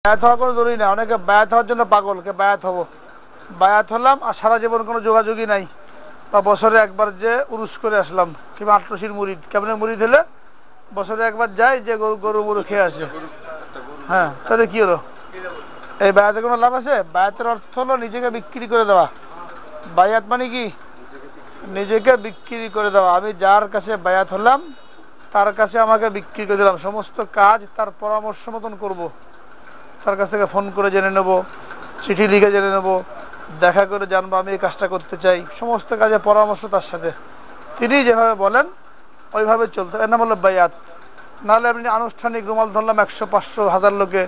বায়াত হওয়া কোনো জরুরি না। অনেকে বায়াত হওয়ার জন্য পাগল, কে বায়াত হবো, বায়াত হলাম আর সারা জীবন কোনো যোগাযোগই নাই, বা বছরে একবার যে উরুস করে আসলাম, কিংবা আটরশির মুরিদ। কেমন মুরিদ হলে বছরে একবার যায় যে গরু গরু খেয়ে আসে, হ্যাঁ, তাহলে কি হলো? এই বায়াতের কোনো লাভ আছে? বায়াতের অর্থ হলো নিজেকে বিক্রি করে দেওয়া। বায়াত মানে কি? নিজেকে বিক্রি করে দেওয়া। আমি যার কাছে বায়াত হলাম তার কাছে আমাকে বিক্রি করে দিলাম, সমস্ত কাজ তার পরামর্শ মতন করবো। তার কাছ থেকে ফোন করে জেনে নেব, চিঠি লিখে জেনে নেব, দেখা করে জানবো আমি এই কাজটা করতে চাই, সমস্ত কাজে পরামর্শ তার সাথে। তিনি যেভাবে বলেন ওইভাবে চলতে, এর নাম হলো বায়াত। নাহলে আপনি আনুষ্ঠানিক রুমাল ধরলাম 100, 500, 1000 লোকে,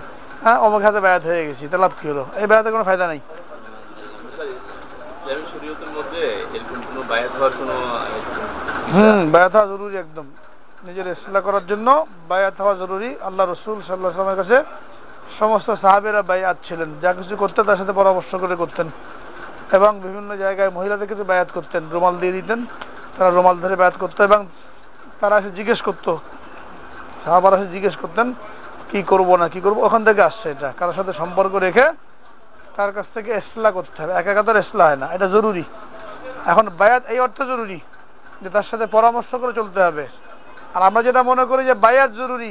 হ্যাঁ, অমুক হাতে বায়াত হয়ে গেছি, তাহলে লাভ কি হলো? এই বায়াতের কোনো ফায়দা নেই। বায়াত হওয়া জরুরি একদম। নিজের ইসলাহ করার জন্য বায়াত হওয়া জরুরি। আল্লাহ রসুল সাল্লাল্লাহু আলাইহি ওয়াসাল্লামের কাছে সমস্ত সাহাবেরা বায়াত ছিলেন, যা কিছু করতেন তার সাথে পরামর্শ করে করতেন। এবং বিভিন্ন জায়গায় মহিলাদের কিছু বায়াত করতেন, রুমাল দিয়ে দিতেন, তারা রুমাল ধরে বায়াত করতো। এবং তারা এসে জিজ্ঞেস করতো, সাহাবারা এসে জিজ্ঞেস করতেন কি করবো না কি করবো। ওখান থেকে আসছে এটা, কারোর সাথে সম্পর্ক রেখে তার কাছ থেকে ইসলাহ করতে হবে। একাকার ইসলাহ হয় না, এটা জরুরি। এখন বায়াত এই অর্থ জরুরি যে তার সাথে পরামর্শ করে চলতে হবে। আর আমরা যেটা মনে করি যে বায়াত জরুরি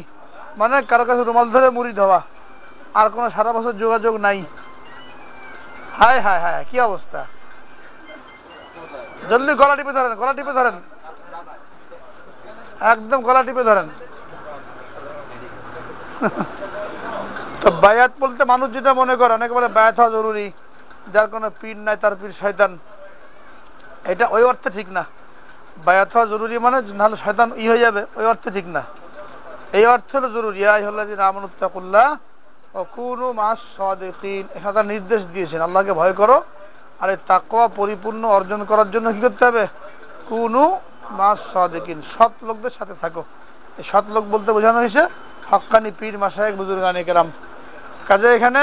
মানে কারো কাছে রুমাল ধরে মুরিদ হওয়া, আর কোনো সারা বছর যোগাযোগ নাই। হায় হায় হায়, কি অবস্থা! জলদি গলা টিপে ধরেন, গলা টিপে ধরেন, একদম গলা টিপে ধরেন। তো বায়াত বলতে মানুষ যেটা মনে করে, অনেকে বলে বায়াত হওয়া জরুরি, যার কোনো পীর নাই তার পীর শয়তান। এটা ওই অর্থে ঠিক না। বায়াত হওয়া জরুরি মানে নাহলে শয়তান হয়ে যাবে, ওই অর্থে ঠিক না। এই অর্থ হলো জরুরি, ইয়া আইয়ুহাল্লাযীনা আমানুত্তাকুল্লাহ ওয়া কুনু মা'আস সাদিকিন। এখানে নির্দেশ দিয়েছেন আল্লাহকে ভয় করো, আর এই তাকওয়া পরিপূর্ণ অর্জন করার জন্য কি করতে হবে? কুনু মা'আস সাদিকিন, সৎ লোকদের সাথে থাকো। এই সৎ লোক বলতে বোঝানো হয়েছে হক্কানি পীর, মাশায়েখ, বুজুর্গানে কেরাম। কাজে এখানে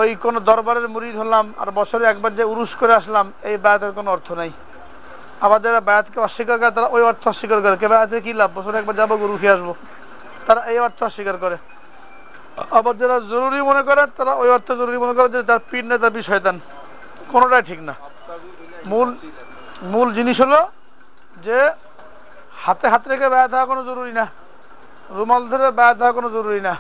ওই কোন দরবারের মুরিদ হলাম আর বছরে একবার যে উরুস করে আসলাম, এই বায়াতের কোনো অর্থ নাই। আবার যারা বায়াতকে অস্বীকার করে তারা ওই অর্থ অস্বীকার করে, কে বায়াতে কি লাভ, বছরে একবার যাবো গরু খেয়ে আসবো, তারা এই অর্থ অস্বীকার করে। আবার যারা জরুরি মনে করে তারা ওই অর্থ জরুরি মনে করে যে তার পীর নেই তার পীর শয়তান। কোনোটাই ঠিক না। মূল জিনিস হলো যে হাতে হাত রেখে বায়াত হওয়া কোনো জরুরি না, রুমাল ধরে বায়াত হওয়া কোনো জরুরি না।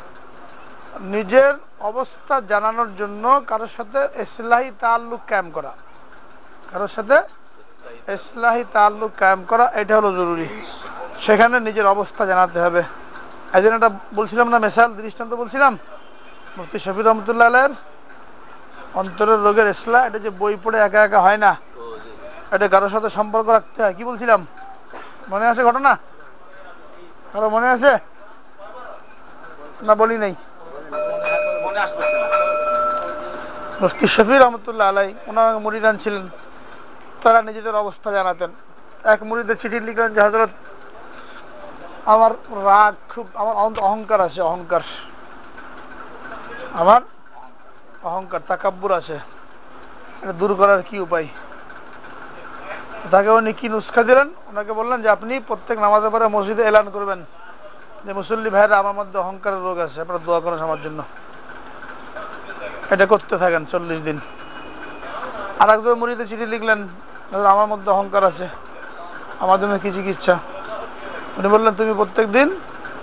নিজের অবস্থা জানানোর জন্য কারোর সাথে ইসলাহি তাআল্লুক কায়েম করা, কারোর সাথে ইসলাহি তাআল্লুক কায়েম করা, এটা হলো জরুরি। সেখানে নিজের অবস্থা জানাতে হবে। এই জন্য এটা বলছিলাম না, মেসাল দৃষ্টান্ত বলছিলাম মুফতি শফি রহমতুল্লাহ আলাইহির অন্তরের রোগের ইসলাহ। এটা যে বই পড়ে একা একা হয় না, এটা কারোর সাথে সম্পর্ক রাখতে হয়। কি বলছিলাম মনে আছে ঘটনা? কারো মনে আছে না? বলি নাই? মুফতি শফি রহমতুল্লাহ আলাইহি ওনার মুরিদান ছিলেন, তারা নিজেদের অবস্থা জানাতেন। এক মুরিদের চিঠি লিখলেন যে হযরত, আমার রাগ খুব, আমার অহংকার আছে, অহংকার, আমার অহংকার তাকাব্বুর আছে, এটা দূর করার কি উপায়? তাকে উনি কি নুসখা দিলেন? ওনাকে বললেন যে আপনি প্রত্যেক নামাজের পরে মসজিদে এলান করবেন যে মুসল্লি ভাইরা, আমার মধ্যে অহংকারের রোগ আছে, আপনারা দোয়া করেন আমার জন্য। এটা করতে থাকেন 40 দিন। আর একজন মুরিদের চিঠি লিখলেন, আমার মধ্যে অহংকার আছে, আমার জন্য কি চিকিৎসা? উনি বললেন তুমি প্রত্যেক দিন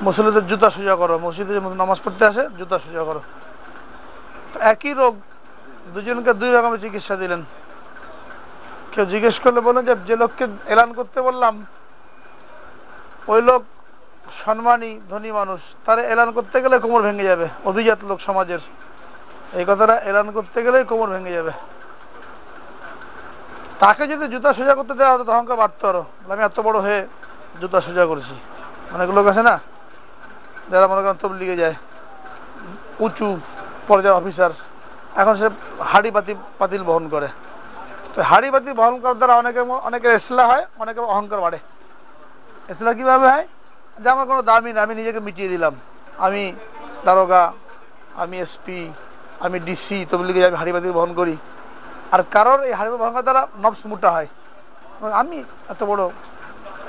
মুসল্লিদের জুতা সোজা করো, মসজিদে নামাজ পড়তে আসে জুতা সোজা করো। একই রোগ, দুজনকে 2 রকমের চিকিৎসা দিলেন। কেউ জিজ্ঞেস করলে বলেন যে লোককে এলান করতে বললাম ওই লোক সম্মানী ধনী মানুষ, তারা এলান করতে গেলে কোমর ভেঙে যাবে, অভিজাত লোক সমাজের, এই কথাটা এলান করতে গেলেই কোমর ভেঙে যাবে। তাকে যদি জুতা সোজা করতে দেওয়া হতো তখন বাড়তে পারো, আমি এত বড় হয়ে জুতা সোজা করেছি। অনেক লোক আছে না যারা মনে করেন তবলিগে যায়, উঁচু পর্যায়ের অফিসার, এখন সে হাড়ি পাতিল বহন করে। তো হাড়ি পাতিল বহন করার দ্বারা অনেকের ইসলাহ হয়, অনেকের অহংকার বাড়ে। ইসলাহ কিভাবে হয়? যে আমার কোনো দামি না, আমি নিজেকে মিটিয়ে দিলাম, আমি দারোগা, আমি এসপি, আমি ডিসি, তবলিগে আমি হাড়ি পাতিল বহন করি। আর কারোর এই হাড়ি বহন করার দ্বারা নফস মোটা হয়, আমি এত বড়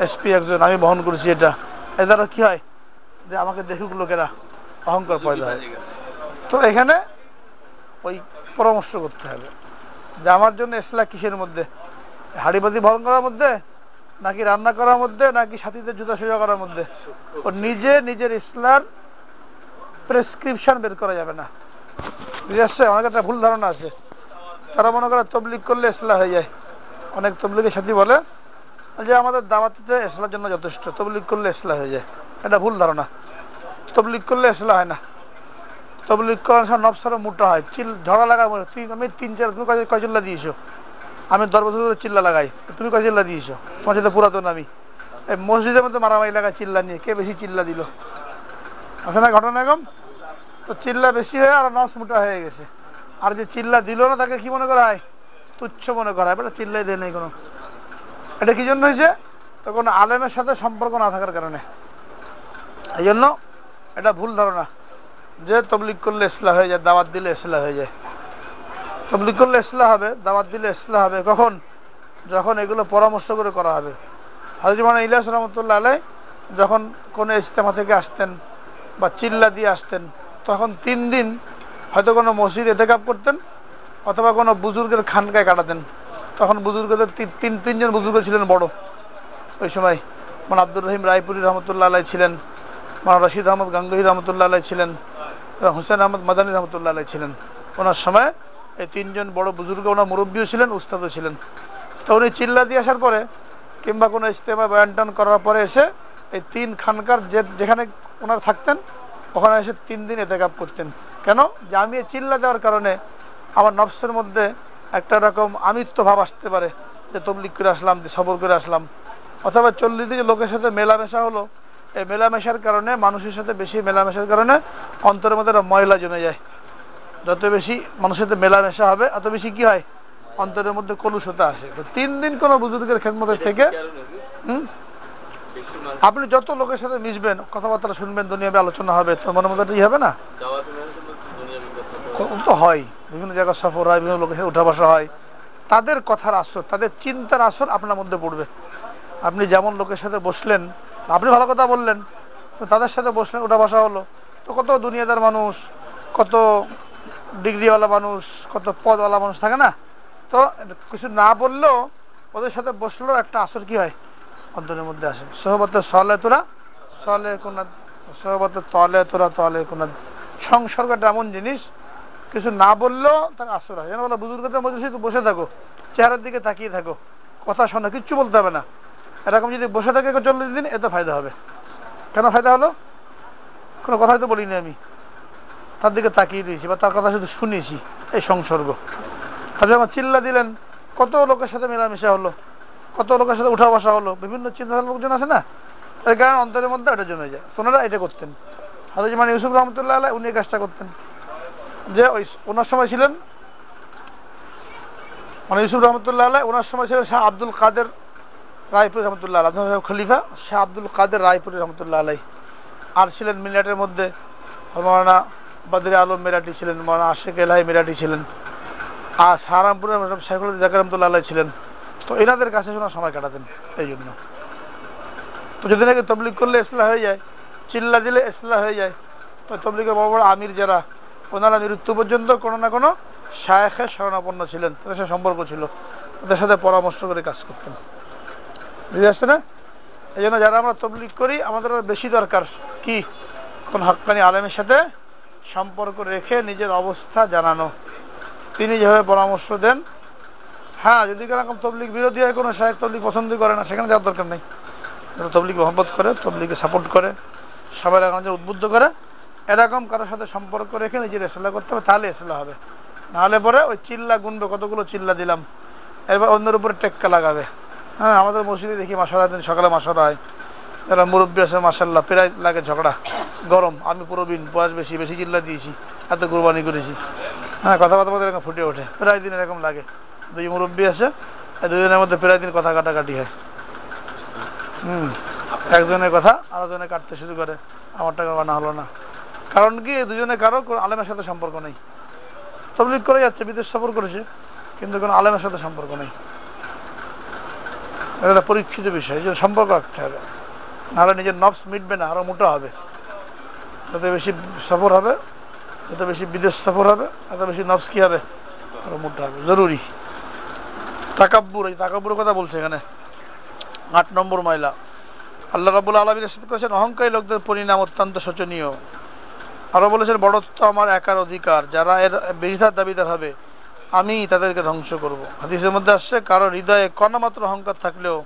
এসপি একজন, আমি বহন করেছি। এটা এর দ্বারা কি হয় যে আমাকে দেখুক লোকেরা, অহংকার পয়দা হয়। তো এখানে ওই পরামর্শ করতে হবে যে আমার জন্য ইসলাহ কিসের মধ্যে, হাড়িবাতি বহন করার মধ্যে, নাকি রান্না করার মধ্যে, নাকি সাথীদের জুতা সোজা করার মধ্যে। ও নিজে নিজের ইসলাম প্রেসক্রিপশন বের করা যাবে না, বুঝে আসছে? অনেক একটা ভুল ধারণা আছে, তারা মনে করে তবলিগ করলে ইসলাহ হয়ে যায়। অনেক তবলিগের সাথী বলে যে আমাদের দাওয়াতিতে ইসলার জন্য যথেষ্ট, তবলিগ করলে ইসলাহ হয়ে যায়। এটা ভুল ধারণা। তবলিগ করলে ইসলাহ হয় না। তবলিগ করার সময় নফস আরো মোটা হয়, ঝগড়া লাগা। আমি 3-4, তুমি কয় চিল্লা দিয়েছো? আমি 10 বছর ধরে চিল্লা লাগাই, তুমি কয় চিল্লা দিয়েছো? তোমার সাথে পুরাতন আমি। এই মসজিদের মধ্যে মারামারি লাগা চিল্লা নিয়ে, কে বেশি চিল্লা দিল, আছে না ঘটনা এরকম? তো চিল্লা বেশি হয়ে আর নফস মোটা হয়ে গেছে। আর যে চিল্লা দিল না তাকে কি মনে করা হয়? তুচ্ছ মনে করা হয়, বলে চিল্লাই দেয় নাই কোনো। এটা কি জন্য হয়েছে? তো কোনো আলেমের সাথে সম্পর্ক না থাকার কারণে। এই জন্য এটা ভুল ধারণা যে তবলিগ করলে ইসলাহ হয়ে যায়, দাওয়াত দিলে ইসলাহ হয়ে যায়। তবলিগ করলে ইসলাহ হবে, দাওয়াত দিলে ইসলাহ হবে কখন? যখন এগুলো পরামর্শ করে করা হবে। হযরত মাওলানা ইলিয়াস রহমতুল্লাহ আলাইহ যখন কোনো ইজতেমা থেকে আসতেন বা চিল্লা দিয়ে আসতেন, তখন 3 দিন হয়তো কোনো মসজিদে ইতিকাফ করতেন অথবা কোনো বুজুর্গের খানকায় কাটাতেন। তখন বুজুর্গদের 3জন বুজুর্গ ছিলেন বড় ওই সময়। মানে আব্দুর রহিম রায়পুরি রহমতুল্লাহ আলাইহ ছিলেন, মানে রশিদ আহমদ গাঙ্গুহি রহমতুল্লাহ আলাইহ ছিলেন, হুসেন আহমদ মাদানী রহমতুল্লাহ আলাইহ ছিলেন। ওনার সময় এই 3 জন বড় বুজুর্গ, ওনার মুরব্বীও ছিলেন, উস্তাদও ছিলেন। তো উনি চিল্লা দিয়ে আসার পরে কিংবা কোনো ইজতেমা বয়ান টান করার পরে এসে এই 3 খানকার যেখানে ওনারা থাকতেন ওখানে এসে 3 দিন ইতিকাফ করতেন। কেন? যে আমি চিল্লা দেওয়ার কারণে আমার নফসের মধ্যে একটা রকম আমিত্ব ভাব আসতে পারে, যে তবলিগ করে আসলাম, সবর করে আসলাম। অথবা 40 দিন লোকের সাথে মেলামেশা হলো, এই মেলামেশার কারণে, মানুষের সাথে বেশি মেলামেশার কারণে অন্তরের মধ্যে একটা ময়লা জমে যায়। যত বেশি মানুষের সাথে মেলামেশা হবে অত বেশি কি হয়? অন্তরের মধ্যে কলুষতা আসে। তো 3 দিন কোন বুজুর্গের খেদমতে থেকে আপনি যত লোকের সাথে মিশবেন, কথাবার্তা শুনবেন, দুনিয়াবি আলোচনা হবে, তো মনের মধ্যে হবে না? তো হয়, বিভিন্ন জায়গায় সফর হয়, বিভিন্ন লোকের সাথে উঠা বসা হয়, তাদের কথার আসর, তাদের চিন্তার আসর আপনার মধ্যে পড়বে। আপনি যেমন লোকের সাথে বসলেন, আপনি ভালো কথা বললেন, তো তাদের সাথে বসলেন, উঠা বসা হলো, তো কত দুনিয়াদার মানুষ, কত ডিগ্রিওয়ালা মানুষ, কত পদওয়ালা মানুষ থাকে না? তো কিছু না বললেও ওদের সাথে বসলেও একটা আসর কি হয়? অন্তরের মধ্যে আসে। সোহবতে সলে তোরা সলে কোনা, সোহবতে তলে তোরা তলে কোনা। সংসর্গটা এমন জিনিস, কিছু না বললেও তার আসর হয়। যেন বলো বুজুর্গদের মধ্যে বসে থাকো, চেহারার দিকে তাকিয়ে থাকো, কথা শোনো, কিচ্ছু বলতে হবে না। এরকম যদি বসে থাকে 40 দিন, এতে ফায়দা হবে। কেন ফায়দা হলো? কোনো কথাই তো বলিনি আমি, তার দিকে তাকিয়ে দিয়েছি বা তার কথা শুধু শুনেছি, এই সংসর্গ। তাহলে আমার চিল্লা দিলেন, কত লোকের সাথে মেলামেশা হলো, কত লোকের সাথে উঠা বসা হলো, বিভিন্ন চিন্তাধারার লোকজন আছে না, এর কারণে অন্তরের মধ্যে এটা জমে যায়। ওনারা এটা করতেন। হযরত মাওলানা ইউসুফ রহমতুল্লাহ আলাইহ উনি এই কাজটা করতেন, যে ওই ওনার সময় ছিলেন মাওলানা ইউসুফ রহমতুল্লাহ আলাইহ, ওনার সময় ছিলেন শাহ আব্দুল কাদের রায়পুরি রহমতুল্লাহ আলাইহ, খলিফা শাহ আব্দুল কাদের রায়পুরি রহমতুল্লাহ আলাইহ। আর ছিলেন মিলাটের মধ্যে মাওলানা বদরে আলম মেরাটি ছিলেন, মাওলানা আশিক এলাহি মেরাটি ছিলেন, আর সাহারানপুরের শাইখুল জাকির রহমতুল্লাহ আলাইহ ছিলেন। তো এনাদের কাছে শোনা সময় কাটাতেন। এই জন্য তো যদি নাকি তবলিগ করলে ইসলাহ হয়ে যায়, চিল্লা দিলে ইসলাহ হয়ে যায়, তো তবলিগের বড় বড় আমির যারা, ওনারা মৃত্যু পর্যন্ত কোনো না কোনো শায়েখের শরণাপন্ন ছিলেন, তাদের সাথে সম্পর্ক ছিল, তাদের সাথে পরামর্শ করে কাজ করতেন। বুঝে আসছে না? এই জন্য যারা আমরা তবলিগ করি, আমাদের বেশি দরকার কি? কোন হক্কানি আলেমের সাথে সম্পর্ক রেখে নিজের অবস্থা জানানো, তিনি যেভাবে পরামর্শ দেন। হ্যাঁ, যদি এরকম তবলিগ বিরোধী হয়, কোনো শায়েখ তবলিগ পছন্দ করে না, সেখানে যাওয়ার দরকার নেই। যারা তবলিগ মহব্বত করে, তবলিগকে সাপোর্ট করে, সবাই এখন যে উদ্বুদ্ধ করে, এরকম কারোর সাথে সম্পর্ক রেখে নিজের ইসলাহ করতে হবে, তাহলে ইসলাহ হবে। নাহলে পরে ওই চিল্লা গুনবে, কতগুলো চিল্লা দিলাম, এবার অন্যের উপরে টেক্কা লাগাবে। হ্যাঁ, আমাদের মসজিদে দেখি মাশাআল্লাহ দিন সকালে মাশাআল্লাহ হয়, যারা মুরব্বী আছে মাশাআল্লাহ প্রায় লাগে ঝগড়া, গরম, আমি প্রবীণ, বয়স বেশি, বেশি চিল্লা দিয়েছি, এত কুরবানি করেছি। হ্যাঁ, কথাবার্তা বলতে এরকম ফুটে ওঠে, প্রায় দিন এরকম লাগে। 2 মুরব্বী আছে, দুজনের মধ্যে প্রায় দিন কথা কাটাকাটি হয়। একজনের কথা আরেকজনে কাটতে শুরু করে, আমার টাকা বানা হলো না। কারণ কি? দুজনে কারো আলেমের সাথে সম্পর্ক নেই। তবলিগ করে যাচ্ছে, বিদেশ সফর করেছে, কিন্তু কোনো আলেমের সাথে সম্পর্ক নেই। এটা পরীক্ষিত বিষয়, এই জন্য সম্পর্ক রাখতে হবে, নাহলে নিজের নফস মিটবে না, আরো মোটা হবে। যত বেশি সফর হবে, যত বেশি বিদেশ সফর হবে এত বেশি নফস কি হবে, আরো মোটা হবে, জরুরি। তাকাব্বুর, এই তাকাব্বুরের কথা বলছে এখানে 8 নম্বর মাইলা। আল্লাহ রাব্বুল আলামিন ইরশাদ করেছেন অহংকারী লোকদের পরিণাম অত্যন্ত শোচনীয়। আরো বলেছেন বড়ত্ব আমার একার অধিকার, যারা এর বেশির দাবিদার হবে আমি তাদেরকে ধ্বংস করব। হাদিসের মধ্যে আসছে কারো হৃদয়ে কণামাত্র অহংকার থাকলেও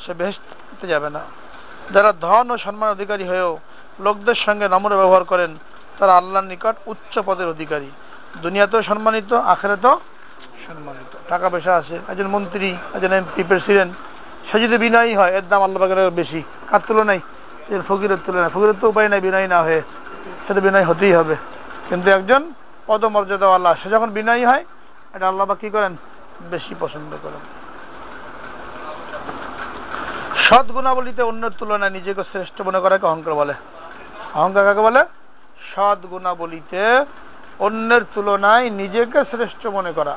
সে বেহেশতে যাবে না। যারা ধন ও সম্মান অধিকারী হয়েও লোকদের সঙ্গে নম্র ব্যবহার করেন তারা আল্লাহর নিকট উচ্চ পদের অধিকারী, দুনিয়াতেও সম্মানিত আখিরাতেও সম্মানিত। টাকা পয়সা আছে, একজন মন্ত্রী, একজন এমপি, প্রেসিডেন্ট, সে যদি বিনয়ী হয় এর দাম আল্লাহ পাকের বেশি। কার তুলনায়? এর ফকিরের তুলনায়। ফকিরের তো উপায় নাই বিনয়ী না হয়ে, সেটা বিনয়ী হতেই হবে। কিন্তু একজন পদমর্যাদাওয়ালা সে যখন বিনয়ী হয় এটা আল্লাহ পাক কি করেন? বেশি পছন্দ করেন। সৎ গুণাবলীতে অন্যের তুলনায় নিজেকে শ্রেষ্ঠ মনে করাকে অহংকার বলে। অহংকার কাকে বলে? সৎ গুণাবলীতে অন্যের তুলনায় নিজেকে শ্রেষ্ঠ মনে করা।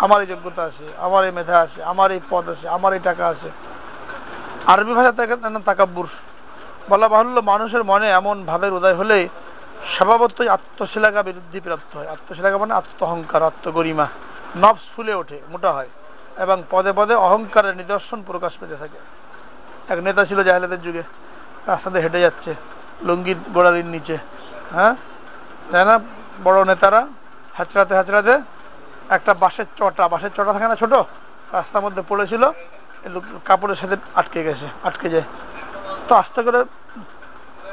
আমার এই যোগ্যতা আছে, আমার এই মেধা আছে, আমার এই পদ আছে, আমার এই টাকা আছে। আরবি ভাষা থেকে তাকাব্বুর বলা বাহুল্য, মানুষের মনে এমন ভাবের উদয় হলে স্বভাবতই আত্মশিলাকা বৃদ্ধিপ্রাপ্ত হয়। আত্মশিলাকা মানে আত্মহংকার, আত্মগরিমা, নফস ফুলে ওঠে, মোটা হয় এবং পদে পদে অহংকারের নিদর্শন প্রকাশ পেতে থাকে। এক নেতা ছিল জাহেলিয়াতের যুগে, রাস্তাতে হেঁটে যাচ্ছে লুঙ্গির গোড়ালির নিচে, হ্যাঁ তাই না? বড় নেতারা হাঁচড়াতে হাঁচড়াতে একটা বাঁশের চটা থাকে না ছোট, রাস্তার মধ্যে পড়েছিল, কাপড়ের সাথে আটকে যায়। তো আস্তে করে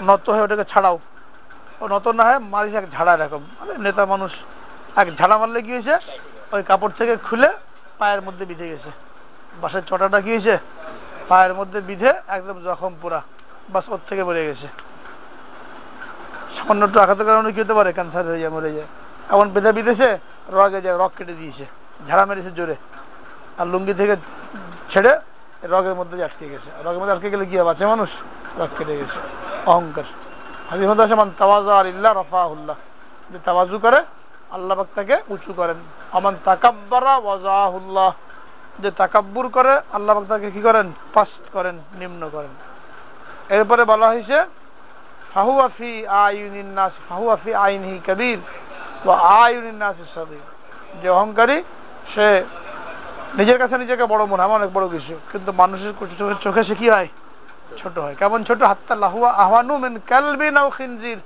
নত হয়ে ওটাকে ছাড়াও, ও নত না হয় মারিস এক ঝাড়া, এরকম নেতা মানুষ এক ঝাড়া মারলে কি হয়েছে, ওই কাপড় থেকে খুলে পায়ের মধ্যে বিঁধে গেছে। বাঁশের চটাটা কি হয়েছে? পায়ের মধ্যে বিঁধে একদম জখম পুরা, বাস ওর থেকে বেড়ে গেছে। সামান্য একটু আঘাতের কারণে কি হতে পারে? ক্যান্সার হয়ে যায়, মরে যায়। এমন বেঁধে বিঁধেছে রগে যায়, রগ কেটে দিয়েছে, ঝাড়া মেরেছে জোরে, আর লুঙ্গি থেকে ছেড়ে রগের মধ্যে আটকে গেছে। রগের মধ্যে আটকে গেলে কি হবে? আছে মানুষ, রগ কেটে গেছে। অহংকার। হাদিসের মধ্যে আছে মান তাওয়াযা লিল্লাহ রাফাহুল্লাহ, যে তাওয়াজু করে আল্লাহ পাক তাকে উঁচু করেন। আমান তাকাব্বারা ওয়াজাহুল্লাহ, যে তাকাব্বুর করে আল্লাহ পাক তাকে কি করেন? পাস্ট করেন, নিম্ন করেন। এরপরে বলা হয়েছে ফাহুয়া ফি আয়ুনিন নাস ফাহুয়া ফি আইনিহি কাবীর ওয়া আয়ুনিন নাস সাগীর, যে অহংকারী সে নিজের কাছে নিজেকে বড় মনে হয়, অনেক বড় কিছু, কিন্তু মানুষের চোখে সে কি হয়? ছোট হয়। কেমন ছোট? হাত্তা লাহুয়া আহওয়ানু মিন কালবিন আও খিনজির,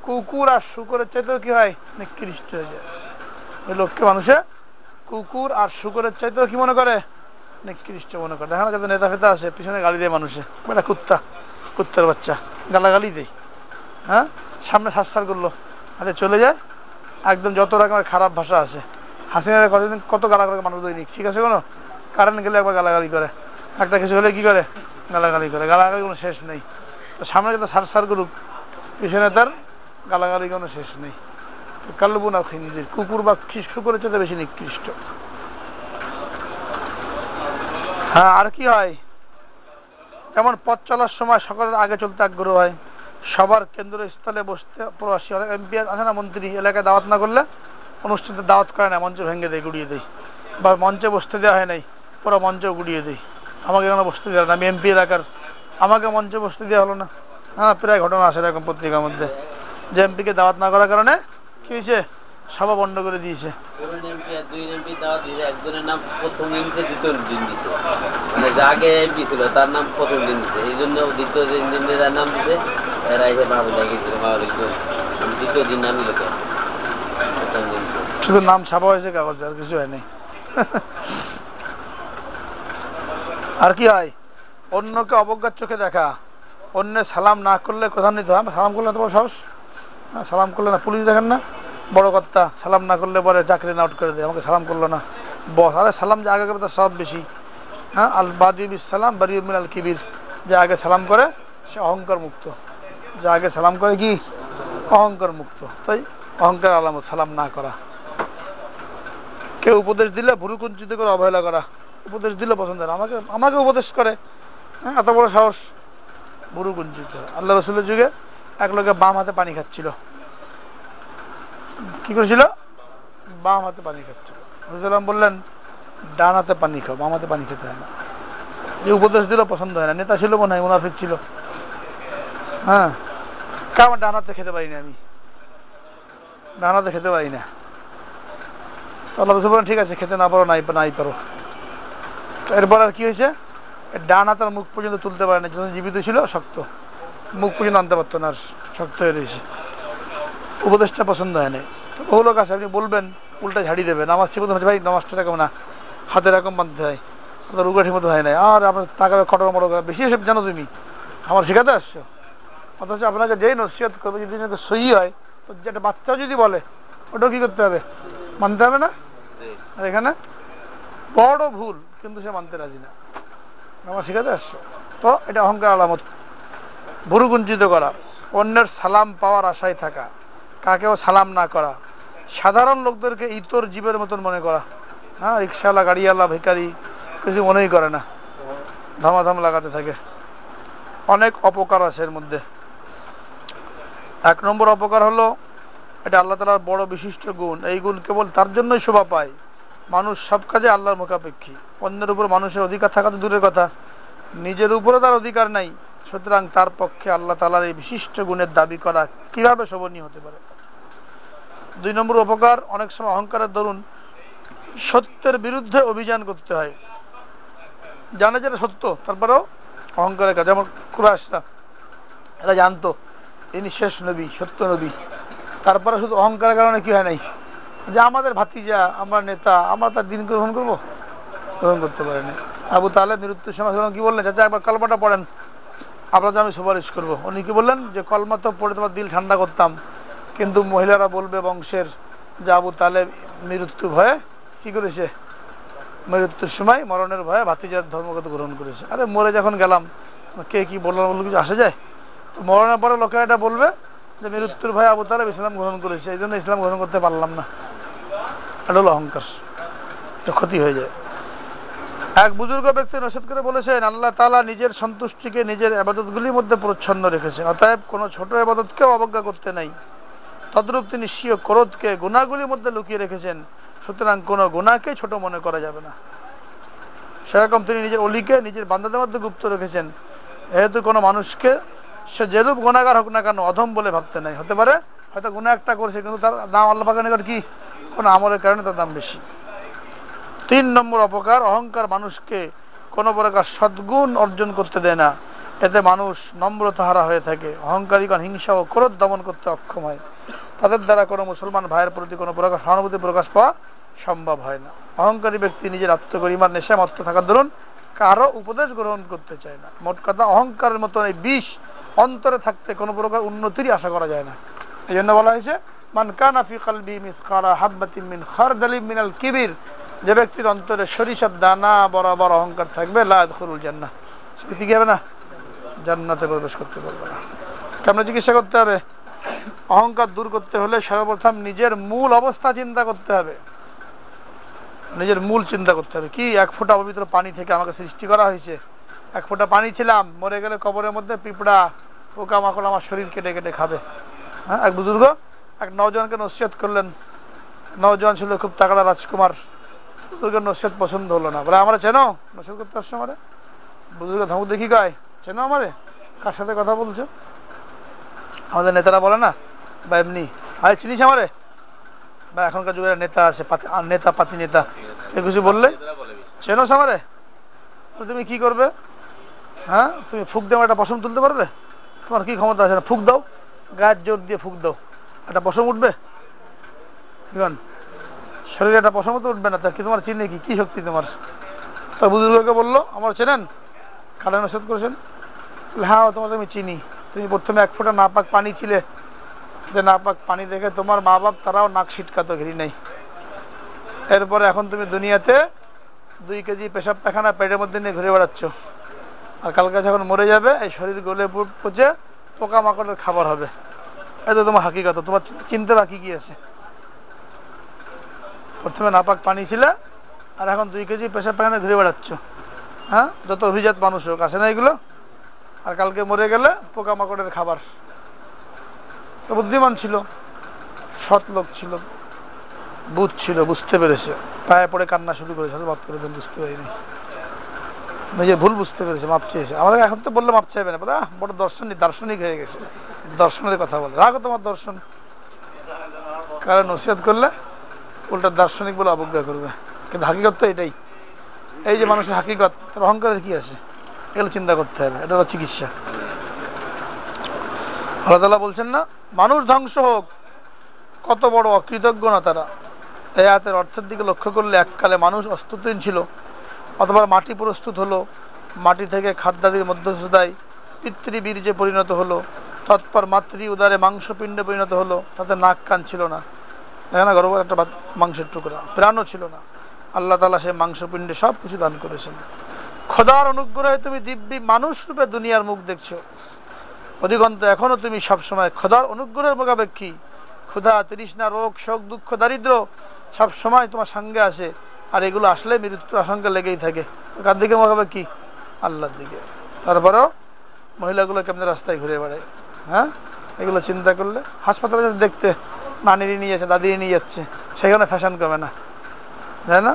কুকুর আর শুকরের চাইতেও কি হয়? নিকৃষ্ট হয়ে যায়। ওই লোককে মানুষে কুকুর আর শুকরের চাইতেও কি মনে করে? নিকৃষ্ট মনে করে। দেখা না যাতে নেতা ফেতা আছে পিছনে গালি দেয় মানুষে, বেটা কুত্তার বাচ্চা, গালাগালি দেয়, হ্যাঁ সামনে সার করলো, আরে চলে যায় একদম। যত রকমের খারাপ ভাষা আছে, হাসিনার কতদিন কত গালাগালি মানুষ দৈনিক, ঠিক আছে? কোনো কারেন্ট গেলে একবার গালাগালি করে, একটা কিছু হলে কি করে? গালাগালি করে। গালাগালি কোনো শেষ নেই। তো সামনে যত সার করুক, পিছনে তার গালাগালি কোনো শেষ নেই। কালবু না খিনজির, কুকুর বা শুকরের চেয়ে বেশি নিকৃষ্ট। হ্যাঁ, আর কি হয়? যেমন পথ চলার সময় সকলের আগে চলতে আগ্রহ হয়, সবার কেন্দ্রস্থলে বসতে প্রবাসী। এমপি আছে না, মন্ত্রী, এলাকায় দাওয়াত না করলে অনুষ্ঠানে দাওয়াত করে না, মঞ্চ ভেঙে দেয়, গুড়িয়ে দেয়, বা মঞ্চে বসতে দেওয়া হয় নাই, পুরো মঞ্চ গুড়িয়ে দেয়। আমাকে কেন বসতে দেওয়া না? আমি এমপি এলাকার, আমাকে মঞ্চে বসতে দেওয়া হলো না। হ্যাঁ, প্রায় ঘটনা আসে এরকম পত্রিকার মধ্যে, যে এমপিকে দাওয়াত না করার কারণে কি হয়েছে? সভা বন্ধ করে দিয়েছে। একজনের নাম প্রথম দিন দিচ্ছে, দ্বিতীয় দিন দিচ্ছে, মানে আগে এমপি ছিল তার নাম প্রথম দিন দিচ্ছে, এই জন্য দ্বিতীয় দিন যার নাম দিচ্ছে এরা এসে মাহবুব গেছিল, আমি দ্বিতীয় দিন নাম লিখে প্রথম দিন শুধু নাম ছাপা হয়েছে কাগজে, আর কিছু হয়নি। আর কি হয়? অন্যকে অবজ্ঞার চোখে দেখা, অন্যের সালাম না করলে কোথাও নিতে হয়। সালাম করলে তোমার সাহস, সালাম করলে না, পুলিশ দেখেন না, বড় কর্তা সালাম না করলে পরে চাকরি আউট করে দেয়, আমাকে সালাম করলো না বস। আরে সালাম যে আগে করে তার সব বেশি। হ্যাঁ, আল বাদি বিস সালাম বারিউম মিনাল কিবির, যে আগে সালাম করে সে অহংকার মুক্ত, যে আগে সালাম করে কি অহংকার মুক্ত। তাই অহংকার আলামত সালাম না করা। কেউ উপদেশ দিলে ভুরু কুঞ্চিত করে অবহেলা করা, উপদেশ দিলে পছন্দ না, আমাকে উপদেশ করে, হ্যাঁ এত বড় সাহস, ভুরু কুঞ্চিত। আল্লাহ রসুলের যুগে এক লোকে বাম হাতে পানি খাচ্ছিল। কি করেছিল? বাম হাতে পানি খাচ্ছিল। রসুলাম বললেন ডান হাতে পানি খাও, বাম হাতে পানি খেতে হয় না। যে উপদেশ দিল পছন্দ হয় না। নেতা ছিল মনে হয়, মুনাফিক ছিল। হ্যাঁ, কেমন ডান হাতে খেতে পারিনি আমি, ডান হাতে খেতে পারি না। আল্লাহ রসুল বলেন ঠিক আছে, খেতে না পারো নাই পারো। এরপর আর কি হয়েছে, ডান হাত আর মুখ পর্যন্ত তুলতে পারে না, যখন জীবিত ছিল শক্ত, মুখ পর্যন্ত আনতে পারতো না, আর শক্ত হয়ে রয়েছে। উপদেশটা পছন্দ হয় না। বহু লোক আছে, আপনি বলবেন উল্টা ঝাড়ি দেবে, নামাজ ঠিক মতো হচ্ছে, ভাই নামাজটা এরকম না, হাতে এরকম বাঁধতে হয়, আপনার রুগা ঠিক মতো হয় না, আর আপনার টাকা খটর মটো বেশি এসব জানো তুমি, আমার শেখাতে আসছো। অথচ আপনাকে যেই নসিহত করবে যদি সহি হয়, তো যেটা বাচ্চাও যদি বলে ওটাও কি করতে হবে, মানতে হবে না। আর এখানে বড় ভুল, কিন্তু সে মানতে রাজি না, আমার শেখাতে আসছো। তো এটা অহংকার আলামত। ভুরু কুঞ্চিত করা, অন্যের সালাম পাওয়ার আশায় থাকা, কাকেও সালাম না করা, সাধারণ লোকদেরকে ইতর জীবের মতন মনে করা। হ্যাঁ, রিক্সাওয়ালা, গাড়িওয়ালা, ভিখারি কিছু মনেই করে না, ধামাধাম লাগাতে থাকে। অনেক অপকার আছে এর মধ্যে। 1 নম্বর অপকার হলো, এটা আল্লাহ তাআলার বড় বিশিষ্ট গুণ। এই গুণ কেবল তার জন্যই শোভা পায়, মানুষ সব কাজে আল্লাহর মুখাপেক্ষী। অন্যের উপর মানুষের অধিকার থাকা তো দূরের কথা, নিজের উপরে তার অধিকার নাই। সুতরাং তার পক্ষে আল্লাহ তাআলার এই বিশিষ্ট গুণের দাবি করা কিভাবে শোভনীয় হতে পারে। 2 নম্বর অপকার, অনেক সময় অহংকারের দরুন সত্যের বিরুদ্ধে অভিযান করতে হয়। জানে যেটা সত্য, তারপরেও অহংকারের কাজ। যেমন কুরাইশরা, এরা জানতো ইনি শেষ নবী, সত্য নবী, তারপরে শুধু অহংকারের কারণে কি হয় নাই, যে আমাদের ভাতিজা, আমরা নেতা, আমরা তার দিন গ্রহণ করবো, গ্রহণ করতে পারেনি। আবু তালেব মৃত্যুর সময় কি বললেন, চাচা একবার কলমাটা পড়েন, আপনাদের আমি সুপারিশ করবো। উনি কি বললেন, যে কলমা তো পড়ে তোমার দিল ঠান্ডা করতাম, কিন্তু মহিলারা বলবে বংশের যে আবু তালেব মৃত্যু ভয়ে কি করেছে, মৃত্যুর সময় মরণের ভয়ে ভাতিজার ধর্মগত গ্রহণ করেছে। আরে মরে যখন গেলাম, কে কি বললো বললো কিছু আসে যায়? মরণের পরে লোকেরা এটা বলবে যে মৃত্যুর ভয়ে আবু তালেব ইসলাম গ্রহণ করেছে, এই জন্য ইসলাম গ্রহণ করতে পারলাম না। এটা হলো অহংকার, এটা ক্ষতি হয়ে যায়। এক বুজুর্গ ব্যক্তি নসিহত করে বলেছেন, আল্লাহ তাআলা নিজের সন্তুষ্টিকে নিজের ইবাদতগুলির মধ্যে প্রচ্ছন্ন রেখেছেন, অতএব কোনো ছোট ইবাদতকেও অবজ্ঞা করতে নাই। তদ্রূপ তিনি স্বীয় ক্রোধকে গুনাহগুলির মধ্যে লুকিয়ে রেখেছেন, সুতরাং কোনো গুনাহকে ছোট মনে করা যাবে না। সেরকম তিনি নিজের অলিকে নিজের বান্দাদের মধ্যে গুপ্ত রেখেছেন, যেহেতু কোনো মানুষকে সে যেরূপ গুনাহগার হোক না কেন অধম বলে ভাবতে নাই। হতে পারে হয়তো গুনাহ একটা করছে, কিন্তু তার দাম আল্লাহ পাকের নিকট কি, কোনো আমলের কারণে তার দাম বেশি। 3 নম্বর অপকার, অহংকার মানুষকে কোনো প্রকার সদ্গুণ অর্জন করতে দেয় না, এতে মানুষ নম্রতা হারা হয়ে থাকে। অহংকারীগণ হিংসা ও ক্রোধ দমন করতে অক্ষম হয়, তাদের দ্বারা কোনো মুসলমান ভাইয়ের প্রতি কোনো প্রকার সহানুভূতি প্রকাশ পাওয়া সম্ভব হয় না। অহংকারী ব্যক্তি নিজের আত্মগরিমার নেশায় মত্ত থাকার দরুন কারো উপদেশ গ্রহণ করতে চায় না। মোট কথা, অহংকারের মতো এই বিষ অন্তরে থাকতে কোনো প্রকার উন্নতির আশা করা যায় না। এই জন্য বলা হয়েছে, মান কানা ফি কলবি মিসকালা হাববাতিন মিন খারদালিন মিনাল কিবির, যে ব্যক্তির অন্তরে সরিষার দানা বরাবর অহংকার থাকবে, লা ইয়াদখুলুল জান্নাহ, সে কি হবে না, জান্নাতে প্রবেশ করতে পারবে না। কেমন চিকিৎসা করতে হবে? অহংকার দূর করতে হলে সর্বপ্রথম নিজের মূল অবস্থা চিন্তা করতে হবে, নিজের মূল চিন্তা করতে হবে। কি, 1 ফোঁটা পবিত্র পানি থেকে আমাকে সৃষ্টি করা হয়েছে, 1 ফোঁটা পানি ছিলাম, মরে গেলে কবরের মধ্যে পিঁপড়া পোকামাকড় আমার শরীর কেটে কেটে খাবে। হ্যাঁ, এক বুজুর্গ এক নওজোয়ানকে নসিহত করলেন। নওজোয়ান ছিল খুব তাগড়া রাজকুমার, বুজুর্গের নসিহত পছন্দ হলো না, বলে আমরা চেনো, নসিহত করতে আসছো আমারে? বুজুর্গ ধমক দেখি কয়, চেনো আমারে? কার সাথে কথা বলছো? আমাদের নেতারা বলে না, বা এমনি, আরে চিনিস আমারে? বা এখনকার যুগের নেতা আছে, নেতা পাতি নেতা, এ কিছু বললে চেনোস আমারে? তুমি কি করবে? হ্যাঁ, তুমি ফুক দিয়ে একটা পশম তুলতে পারবে? তোমার কি ক্ষমতা আছে? না, ফুক দাও, গায়ের জোর দিয়ে ফুক দাও, একটা পশম উঠবে? শরীরে একটা পশম তো উঠবে না, তা কি তোমার চিনে কি শক্তি তোমার? তা বুজুর্গকে বললো, আমার চেনেন? কালে নসিহত করেছেন? হ্যাঁ, তোমাকে আমি চিনি। তুমি প্রথমে 1 ফোঁটা নাপাক পানি ছিলে, যে নাপাক পানি দেখে তোমার মা বাপ তারাও নাক ছিটকাতো, ঘিরি নাই। এরপরে এখন তুমি দুনিয়াতে 2 কেজি পেশাব পায়খানা পেটের মধ্যে নিয়ে ঘুরে বেড়াচ্ছ, আর কালকে যখন মরে যাবে এই শরীর গলে পচে পোকামাকড়ের খাবার হবে। এই তো তোমার হাকিকত, তোমার চিনতে বাকি কি আছে? প্রথমে নাপাক পানি ছিল, আর এখন 2 কেজি পেশাব পায়খানা ঘুরে বেড়াচ্ছ। হ্যাঁ, যত অভিজাত মানুষ হোক, আসে না এগুলো? আর কালকে মরে গেলে পোকামাকড়ের খাবার। তো বুদ্ধিমান ছিল, সৎ লোক ছিল, বুঝছিল, বুঝতে পেরেছে, পায়ে পড়ে কান্না শুরু করেছে, মাফ করে দেন, বুঝতে পারিনি, নিজে ভুল বুঝতে পেরেছে, মাপ চেয়েছে। আমাদের এখন তো বললে মাপ চাইবে না, বলে বড় দার্শনিক হয়ে গেছে, দর্শনের কথা বলে। রাখো তোমার দর্শন, কারণ নসিহত করলে উল্টা দার্শনিক বলে অবজ্ঞা করবে, কিন্তু হাকিকত তো এটাই। এই যে মানুষের হাকিকত, তার অহংকারের কি আছে, এগুলো চিন্তা করতে হবে, এটা হলো চিকিৎসা। আল্লাহ তাআলা বলছেন না, মানুষ ধ্বংস হোক, কত বড় অকৃতজ্ঞ না তারা। এই আয়াতের অর্থের দিকে লক্ষ্য করলে এককালে মানুষ অস্তিত্বহীন ছিল, অথবা মাটি প্রস্তুত হলো, মাটি থেকে খাদ্যাদির মধ্যস্থতায় পিতৃবীর্যে পরিণত হলো, তৎপর মাতৃ উদারে মাংসপিণ্ডে পরিণত হলো, তাতে নাক কান ছিল না, দেখে না গর্ব একটা মাংসের টুকরা, প্রাণও ছিল না। আল্লাহ তাআলা সেই মাংসপিণ্ডে সব কিছু দান করেছেন। খোদার অনুগ্রহে তুমি দিব্যি মানুষ রূপে দুনিয়ার মুখ দেখছো, অধিকন্ত এখনো তুমি সবসময় খোদার অনুগ্রহের মোকাবেক্ষী। ক্ষুধা, তৃষ্ণা, রোগ, শোক, দুঃখ, দারিদ্র সব সময় তোমার সঙ্গে আসে, আর এগুলো আসলে মৃত্যুর আশঙ্কা লেগেই থাকে। কার দিকে মোকাবেক্ষী? আল্লাহর দিকে। তারপরেও মহিলাগুলো কেমন রাস্তায় ঘুরে বেড়ায়, হ্যাঁ, এগুলো চিন্তা করলে হাসপাতালে দেখতে নানিরই নিয়ে যাচ্ছে, দাদিরই নিয়ে যাচ্ছে, সেখানে ফ্যাশন কমে না, তাই না?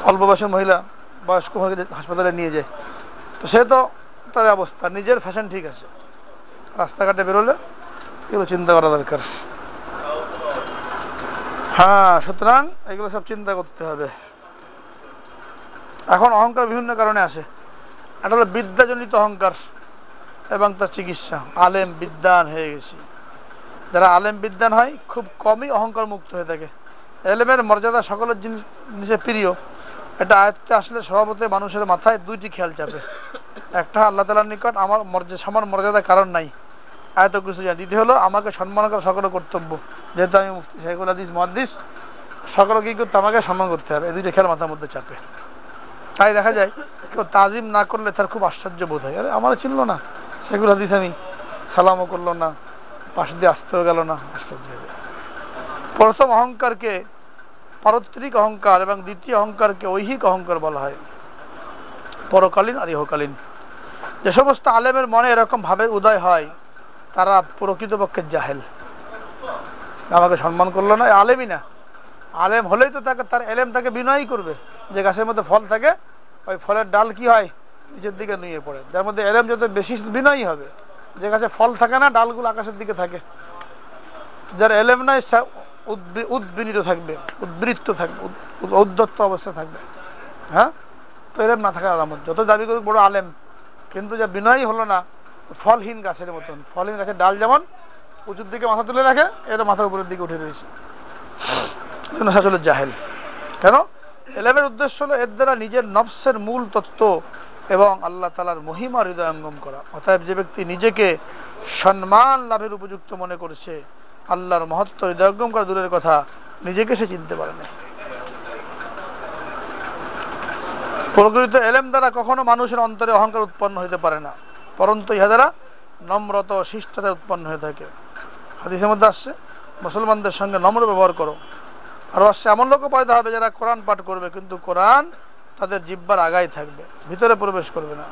অল্প বয়সের মহিলা বয়স্ক হাসপাতালে নিয়ে যায়, তো সে তো তার অবস্থা, নিজের ফ্যাশন ঠিক আছে, রাস্তাঘাটে বেরোলে এগুলো চিন্তা করা দরকার। হ্যাঁ, সুতরাং এগুলো সব চিন্তা করতে হবে। এখন অহংকার বিভিন্ন কারণে আসে। এটা হলো বিদ্যাজনিত অহংকার এবং তার চিকিৎসা। আলেম বিদ্বান হয়ে গেছি, যারা আলেম বিদ্বান হয় খুব কমই অহংকার মুক্ত হয়ে থাকে। এলেমের মর্যাদা সকলের জিনিসের প্রিয়, এটা আয়ত্তে আসলে স্বভাবতে মানুষের মাথায় দুইটি খেয়াল চাপে। একটা, আল্লাহ তাআলার নিকট আমার সমান মর্যাদা কারণ নাই, আয়ত কিছু জানি। দ্বিতীয় হলো আমাকে সম্মান করা সকলের কর্তব্য, যেহেতু আমি মুফতি, শাইখুল হাদিস, মুহাদ্দিস, সকলে কি করতে আমাকে সম্মান করতে হবে, এই দুইটা খেয়াল মাথার মধ্যে চাপে। তাই দেখা যায় কেউ তাজিম না করলে তার খুব আশ্চর্য বোধ হয়, আরে আমার চিনলো না শাইখুল হাদিস, আমি সালামও করলো না, পাশ দিয়ে আসতেও গেল না, আশ্চর্য হবে। প্রথম অহংকারকে পারত্রিক অহংকার এবং দ্বিতীয় অহংকারকে ঐহিক অহংকার বলা হয়, পরকালীন আর ইহকালীন। যে সমস্ত আলেমের মনে এরকম ভাবে উদয় হয় তারা প্রকৃতপক্ষে জাহেল। আমাকে সম্মান করলো না, আলেমই না। আলেম হলেই তো তার এলেম তাকে বিনয়ী করবে। যে গাছের মধ্যে ফল থাকে ওই ফলের ডাল কি হয়, নিচের দিকে নুয়ে পড়ে। যার মধ্যে এলেম যত বেশি বিনয়ী হবে, যে গাছে ফল থাকে না ডালগুলো আকাশের দিকে থাকে। যার এলেম নাই উদ্বিনীত থাকবে, উদ্বৃত্ত থাকবে, উদ্ধত্ত অবস্থা থাকবে। হ্যাঁ, তো এলেম না থাকার আলামত। যত দাবি করুক বড় আলেম, কিন্তু যা বিনয়ী হলো না, ফলহীন গাছের মতন। ফলহীন গাছের ডাল যেমন উঁচুর দিকে মাথা তুলে রাখে, এটা মাথার উপরের দিকে উঠে রয়েছে, আসলে জাহেল। কেন? এলেমের উদ্দেশ্য হলো এর দ্বারা নিজের নফসের মূল তত্ত্ব এবং আল্লাহ তাআলার মহিমা হৃদয়ঙ্গম করা। অতএব যে ব্যক্তি নিজেকে সম্মান লাভের উপযুক্ত মনে করছে, আল্লাহর মহত্ব হৃদয়ঙ্গম করা দূরের কথা, নিজেকে সে চিনতে পারে না। প্রকৃত এলেম দ্বারা কখনো মানুষের অন্তরে অহংকার উৎপন্ন হইতে পারে না, পরন্তু ইহা দ্বারা নম্রতা ও শিষ্টতা উৎপন্ন হয়ে থাকে। হাদিসের মধ্যে আসছে, মুসলমানদের সঙ্গে নম্র ব্যবহার করো। আর আসছে, এমন লোকও পয়দা হবে যারা কোরআন পাঠ করবে, কিন্তু কোরআন তাদের জিহ্বার আগায় থাকবে, ভিতরে প্রবেশ করবে না,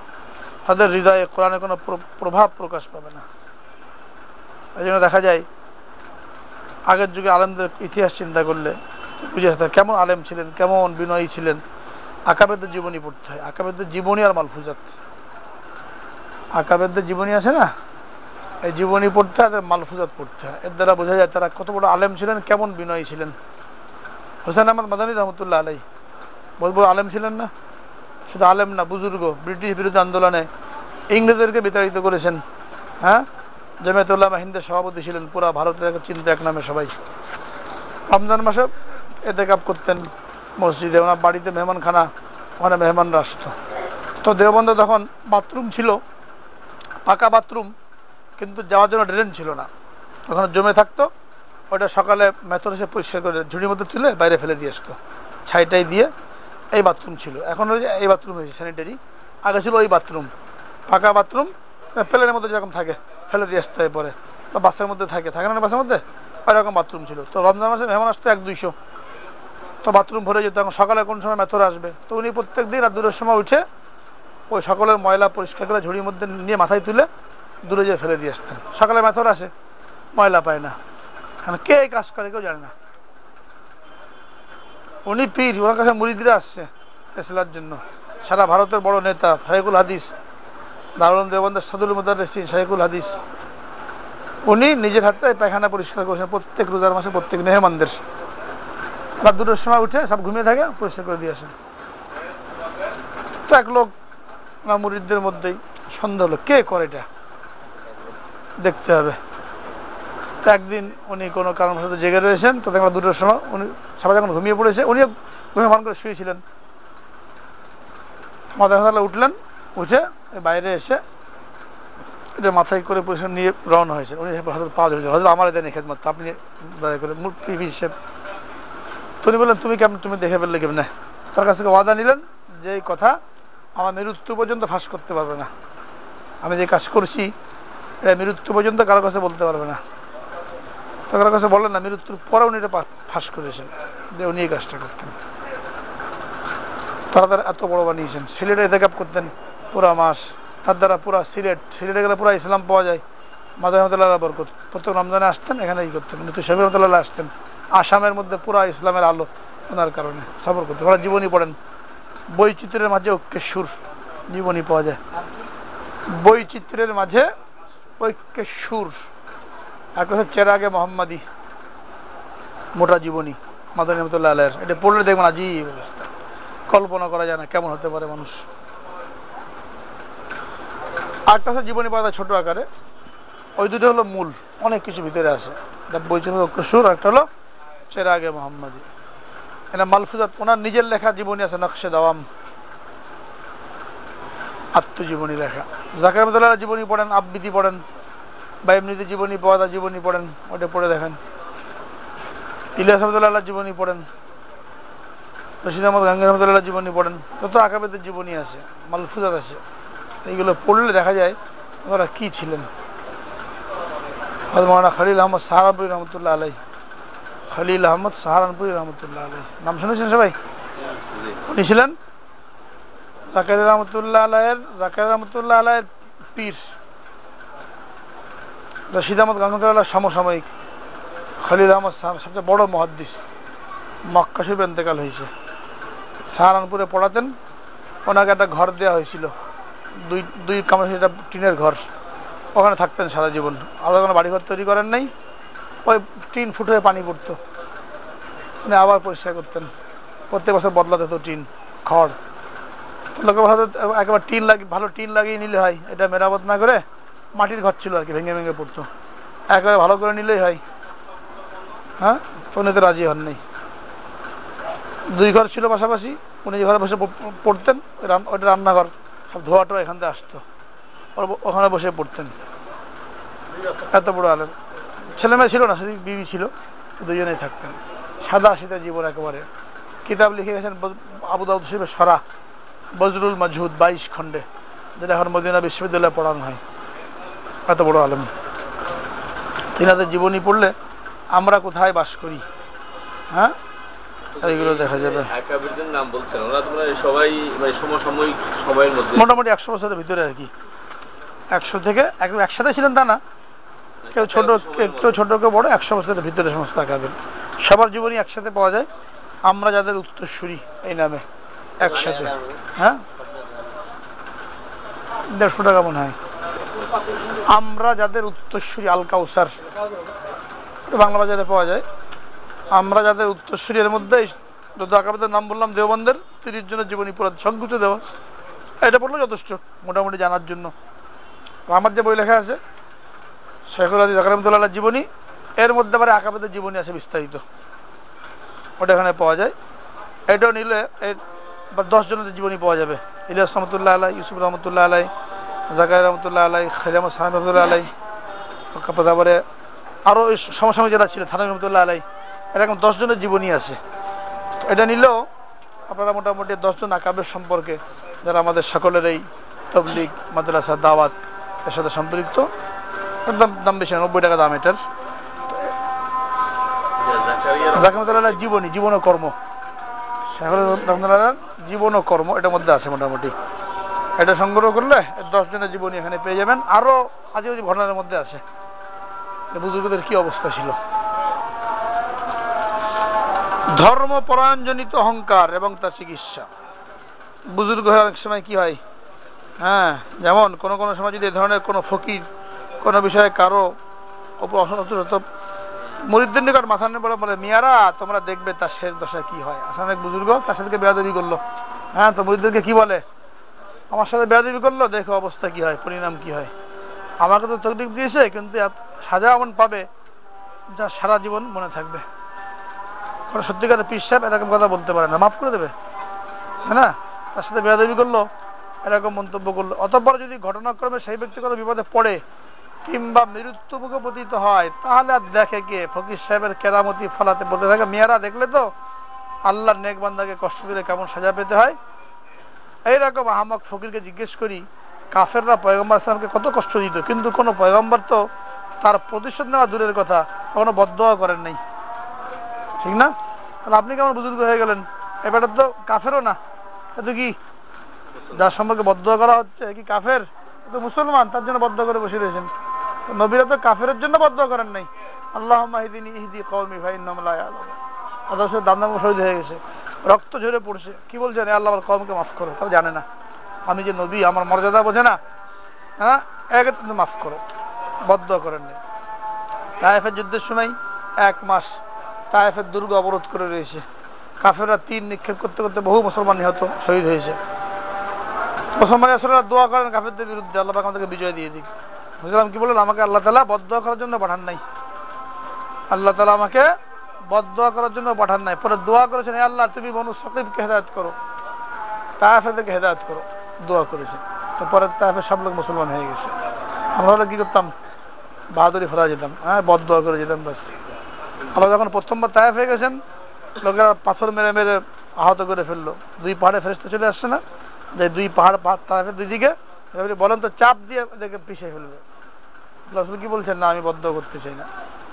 তাদের হৃদয়ে কোরআনের কোনো প্রভাব প্রকাশ পাবে না। এই জন্য দেখা যায় আগের যুগে আলেমদের ইতিহাস চিন্তা করলে বুঝে আসতে কেমন আলেম ছিলেন, কেমন বিনয়ী ছিলেন। আকাবেদের জীবনী পড়তে হয়, আকাবেদের জীবনী আর মালফুজাত। আকাবেদের জীবনী আছে না, এই জীবনী পড়তে হয়, মালফুজাত পড়তে হয়। এর দ্বারা বোঝা যায় তারা কত বড় আলেম ছিলেন, কেমন বিনয়ী ছিলেন। হোসেন আহমদ মাদানী রহমতুল্লাহ আলাই বলবো আলেম ছিলেন না, শুধু আলেম না, বুজুর্গ। ব্রিটিশ বিরোধী আন্দোলনে ইংরেজদেরকে বিতাড়িত করেছেন। হ্যাঁ, জামিয়াতুল উলামা হিন্দের সভাপতি ছিলেন, পুরা ভারতের চিন্তা এক নামে সবাই। রমজান মাসে এতেকাফ করতেন মসজিদে, ওনার বাড়িতে মেহমানখানা, ওখানে মেহমান রাষ্ট্র। তো দেওবন্দে তখন বাথরুম ছিল, পাকা বাথরুম, কিন্তু যাওয়ার জন্য ড্রেন ছিল না, ওখানে জমে থাকতো। ওটা সকালে মেথর এসে পরিষ্কার করে ঝুড়ির মধ্যে তুলে বাইরে ফেলে দিয়ে আসতো, ছাইটাই দিয়ে। এই বাথরুম ছিল, এখন ওই যে এই বাথরুম হয়েছে স্যানিটারি, আগে ছিল ওই বাথরুম, পাকা বাথরুম, প্লেনের মধ্যে যেরকম থাকে ফেলে দিয়ে আসতে হয় পরে, তো বাসের মধ্যে থাকে না বাসের মধ্যে, ওইরকম বাথরুম ছিল। তো রমজান মাসে মেহমান আসতো 100-200, তো বাথরুম ভরে যেত। এখন সকালে কোন সময় মেথর আসবে, তো উনি প্রত্যেক দিন রাত 2-এর সময় উঠে ওই সকলের ময়লা পরিষ্কার করে ঝুড়ির মধ্যে নিয়ে মাথায় তুলে দূরে যেয়ে ফেলে দিয়ে আসতেন। সকালে মেথর আসে, ময়লা পায় না, কারণ কে এই কাজ করে কেউ জানে না। উনি পীর, ওনার কাছে মুরিদরা আসছে ফেসলার জন্য। সারা ভারতের বড় নেতা শাইখুল হাদিস, দারুল দেওবন্দের সদরুল মুদাররিসিন শাইখুল হাদিস, উনি নিজের হাতে পায়খানা পরিষ্কার করেছেন প্রত্যেক রোজার মাসে প্রত্যেক মেহমানদের। রাত 2টার সময় উঠে সব ঘুমিয়ে থাকে, পরিষ্কার করে দিয়ে আসেন। তো এক লোক মুরিদদের মধ্যেই সন্দেহ হলো কে করে এটা, দেখতে হবে। তো একদিন উনি কোনো কারণবশত জেগে রয়েছেন, তো দেখলাম 2টার সময় উনি সবাই যখন ঘুমিয়ে পড়েছে, উনিও ঘুমিয়ে ভান করে শুয়েছিলেন। মাথা উঠলেন, উঠে বাইরে এসে এটা মাথায় করে পরিষ্কার নিয়ে রওনা হয়েছে। উনি হয়তো পা ধরেছে, হয়তো আমার দেন খেদমত, আপনি দয়া করে মূর্তি হিসেবে। উনি বললেন তুমি কেমন, তুমি দেখে ফেললে কেমনে? তার কাছ থেকে ওয়াদা নিলেন যে এই কথা আমার মৃত্যু পর্যন্ত ফাঁস করতে পারবে না, আমি যে কাজ করছি মৃত্যু পর্যন্ত কারো কাছে বলতে পারবে না। তো কারো কাছে বললেন না, মৃত্যুর পরে উনি এটা ফাঁস করেছেন যে উনি এই কাজটা করতেন। তারা এত বড় বানিয়েছেন। সিলেটে এতেকাপ করতেন পুরা মাস, তার দ্বারা পুরা সিলেটে গেলে পুরা ইসলাম পাওয়া যায়। মাদার রহমতুল্লাহ বরকত প্রত্যেক রমজানে আসতেন, এখানে ই করতেন। কিন্তু শফি রহমতুল্লাহ আসতেন, আসামের মধ্যে পুরা ইসলামের আলো ওনার কারণে সফর করতেন। ওরা জীবনী পড়েন, বৈচিত্র্যের মাঝে ঐক্যের সুর, জীবনী পাওয়া যায়। বৈচিত্র্যের মাঝে ঐক্যের সুর। এক কথা চেরাগে মোহাম্মদী, মোটা জীবনী মাদার রহমতুল্লাহ আলাইহির। এটা পড়লে দেখবেন আজীব অবস্থা, কল্পনা করা যায় না কেমন হতে পারে মানুষ। আরেকটা হচ্ছে জীবনী পাওয়া যায় ছোট আকারে, ওই দুটো হলো মূল, অনেক কিছু ভিতরে আছে। বৈচিত্র্য ঐক্য সুর, একটা হলো চেরাগে মোহাম্মদী। এটা মালফুজাত, ওনার নিজের লেখা জীবনী আছে, নকশে দাওয়াম, আত্মজীবনী লেখা। জাকির রহমতুল্লাহ জীবনী পড়েন, আবৃত্তি পড়েন, বা এমনিতে জীবনী পাওয়া যায়, জীবনী পড়েন, ওটা পড়ে দেখেন। ইলিয়াস রহমতুল্লাহ জীবনী পড়েন, রশিদ আহমদ গাঙ্গী রহমতুল্লাহ জীবনী পড়েন। যত আকাবেদের জীবনী আছে, মালফুজাত আছে, এইগুলো পড়লে দেখা যায় ওনারা কি ছিলেন। মৌলানা খলিল আহমদ সাহারানপুরি রহমতুল্লাহ আলাই, খলিল আহমদ সাহারানপুরি রহমতুল্লাহ আলাই, নাম শুনেছেন সবাই? উনি ছিলেন জাকির রহমতুল্লাহ আলাইয়ের পীর। রশিদ আহমদ গাঙ্গুহি সমসাময়িক। খলিল আহমদ সবচেয়ে বড় মুহাদ্দিস, মক্কা শরীফে ইন্তেকাল হয়েছে। সাহারানপুরে পড়াতেন, ওনাকে একটা ঘর দেওয়া হয়েছিল, দুই কামরা, সেটা টিনের ঘর, ওখানে থাকতেন সারা জীবন। আলাদা কোনো বাড়িঘর তৈরি করেন নাই, ওই টিন ফুট হয়ে পানি পড়তো, উনি আবার পরিষ্কার করতেন। প্রত্যেক বছর বদলাতে তো টিন, খড়। লোকে ভালো একেবারে ভালো টিন লাগিয়ে নিলে হয়, এটা মেরামত না করে মাটির ঘর ছিল আর কি, ভেঙে ভেঙে পড়তো, একেবারে ভালো করে নিলেই হয়। হ্যাঁ, উনি তো রাজি হন নাই। 2 ঘর ছিল পাশাপাশি, উনি যে ঘরে বসে পড়তেন, ওটা রান্নাঘর, সব ধোয়াটা এখান থেকে আসতো, ওখানে বসে পড়তেন। এত বড় আলেম। ছেলেমেয়ে ছিল না, শুধু বিবি ছিল, দুজনেই থাকতেন। সাদা সিধা জীবন একেবারে। কিতাব লিখে গেছেন আবু দাউদ শরীফের সরাহ বজরুল মাজহুদ 22 খণ্ডে, যেটা এখন মদিনা বিশ্ববিদ্যালয়ে পড়ানো হয়। এত বড় আলেম। তিনাদের জীবনী পড়লে আমরা কোথায় বাস করি, হ্যাঁ, এইগুলো দেখা যাবে। নাম বলছেন, ওরা তো সবাই সমসাময়িক সময়ের মধ্যে, মোটামুটি 100 বছরের ভিতরে আর কি। 100 থেকে একসাথে ছিলেন তা না, কেউ ছোট কেউ বড়, 100 বছরের ভিতরে সমস্ত আকাবের। সবার জীবনী একসাথে পাওয়া যায়। আমরা যাদের উত্তরসূরি এই নামে একসাথে, হ্যাঁ, 150 টাকা মনে হয়। আমরা যাদের উত্তরসূরি, আল কাউসার, বাংলা বাজারে পাওয়া যায়। আমরা যাদের উত্তরসূরি, এর মধ্যে যত আকাবেদের নাম বললাম দেওবন্দের 30 জনের জীবনী পড়া সংকুচে দেওয়া, এটা পড়লে যথেষ্ট মোটামুটি জানার জন্য। আমার যে বই লেখা আছে শেখুল হাদিস জাকির রহমতুল্লাহ জীবনী, এর মধ্যে আবার আকাবেদের জীবনী আছে বিস্তারিত, ওটা এখানে পাওয়া যায়। এটাও নিলে 10 জনের জীবনী পাওয়া যাবে। ইলিয়াস রহমতুল্লাহ আলাই, ইউসুফ রহমতুল্লাহ আলাই, জাকির রহমতুল্লাহ আলাই, খলিল আহমদ সাহারানপুরি রহমতুল্লাহ আলাই, তারপরে আরো সমসাময়িক যারা ছিল থানভী রহমতুল্লাহ আলাই, এরকম 10 জনের জীবনী আছে। এটা নিলেও আপনারা মোটামুটি 10 জন আকাবের সম্পর্কে, যারা আমাদের সকলের এই তবলিগ মাদ্রাসা দাওয়াত এর সাথে সম্পৃক্ত। দাম বেশি, 90 টাকা দাম এটার। জাকির রহমতুল্লাহ জীবনী, জীবন ও কর্ম, শেখুল রহমতুল্লাহ জীবন ও কর্ম, এটার মধ্যে আছে মোটামুটি। এটা সংগ্রহ করলে 10 জনের জীবনী এখানে পেয়ে যাবেন। আরো আজীবী ঘটনার মধ্যে আছে বুজুর্গদের কি অবস্থা ছিল। ধর্মপরায়ণজনিত অহংকার এবং তার চিকিৎসা। বুজুর্গ হয়ে অনেক সময় কি হয়, হ্যাঁ, যেমন কোন সময় যদি এ ধরনের কোনো ফকির কোনো বিষয়ে কারো মুরিদদের নিকট মাথা নিয়ে বলে বলে মিয়ারা তোমরা দেখবে তার শেষ দশায় কি হয়। আসলে এক বুজুর্গ তার সাথে বেয়াদবি করলো। হ্যাঁ, তো মুরিদদেরকে কি বলে, আমার সাথে বেয়াদবি করলো, দেখো অবস্থা কি হয়, পরিণাম কি হয়। আমাকে তো তকলিফ দিয়েছে, কিন্তু সাজা এমন পাবে যা সারা জীবন মনে থাকবে। কোনো সত্যিকারের পীর সাহেব এরকম কথা বলতে পারে না, মাফ করে দেবে, হ্যাঁ না? তার সাথে বেয়াদবি করলো, এরকম মন্তব্য করলো, অতঃপর যদি ঘটনাক্রমে সেই ব্যক্তি কোনো বিপদে পড়ে কিংবা মৃত্যু মুখে পতিত হয়, তাহলে আর দেখে কে ফকির সাহেবের কেরামতি ফলাতে বলতে থাকে মিয়ারা দেখলে তো আল্লাহর নেক বান্দাকে কষ্ট দিলে কেমন সাজা পেতে হয়। এইরকম আহমক ফকিরকে জিজ্ঞেস করি কাফেররা পয়গম্বর ইসলামকে কত কষ্ট দিত, কিন্তু কোনো পয়গম্বর তো তার প্রতিশোধ নেওয়া দূরের কথা কখনো বদদোয়া করেন নাই, ঠিক না? তাহলে আপনি কেমন বুজুর্গ হয়ে গেলেন? এবারে তো কাফেরও না, এত কি যার সম্পর্কে বদদোয়া করা হচ্ছে কি কাফের? তো মুসলমান, তার জন্য বদদোয়া করে বসে রয়েছেন। নবীরা তো কাফেরের জন্য বদদোয়া করেন নাই। আল্লাহুম্মা ইহদিনি ইহদি কওমি ফাইন্নাহুম লা ইয়ালামুন। আদর্শের দাম শহীদ হয়ে গেছে, রক্ত ঝরে পড়ছে, কি বলছেন আল্লাহ আমার কওমকে মাফ করো, তাও জানে না আমি যে নবী, আমার মর্যাদা বোঝে না। হ্যাঁ, একে কিন্তু মাফ করো, বদদোয়া করেন নাই। তায়েফের যুদ্ধের সময় 1 মাস তায়েফের দুর্গ অবরোধ করে রয়েছে, কাফেররা তীর নিক্ষেপ করতে করতে বহু মুসলমান নিহত শহীদ হয়েছে। মুসলমান আসলে দোয়া করেন কাফেরদের বিরুদ্ধে, আল্লাহ পাক আমাদেরকে বিজয় দিয়ে দিক। বুঝলাম কি বললেন, আমাকে আল্লাহ তাআলা বদদোয়া করার জন্য পাঠান নাই, আল্লাহ তাআলা আমাকে বদদোয়া করার জন্য পাঠান নাই। পরে দোয়া করেছেন, হে আল্লাহ তুমি বনু সাকিফকে হেদায়েত করো, তায়েফেরকে হেদায়েত করো, দোয়া করেছেন। তো পরে তায়েফের সব লোক মুসলমান হয়ে গেছে। আমরা হলে কি করতাম, বাহাদুরি ফেরা যেতাম, হ্যাঁ বদদোয়া করে যেতাম ব্যাস। আবার যখন প্রথমবার তায়েফ হয়ে গেছেন, লোকেরা পাথর মেরে মেরে আহত করে ফেললো। 2 পাহাড়ে ফেরেশতা চলে আসছে না, যে 2 পাহাড় তায়েফের 2 দিকে, বলেন তো চাপ দিয়ে দেখে পিছিয়ে ফেলবে। রাসূল কি বলছেন, না আমি বদদোয়া করতে চাই না,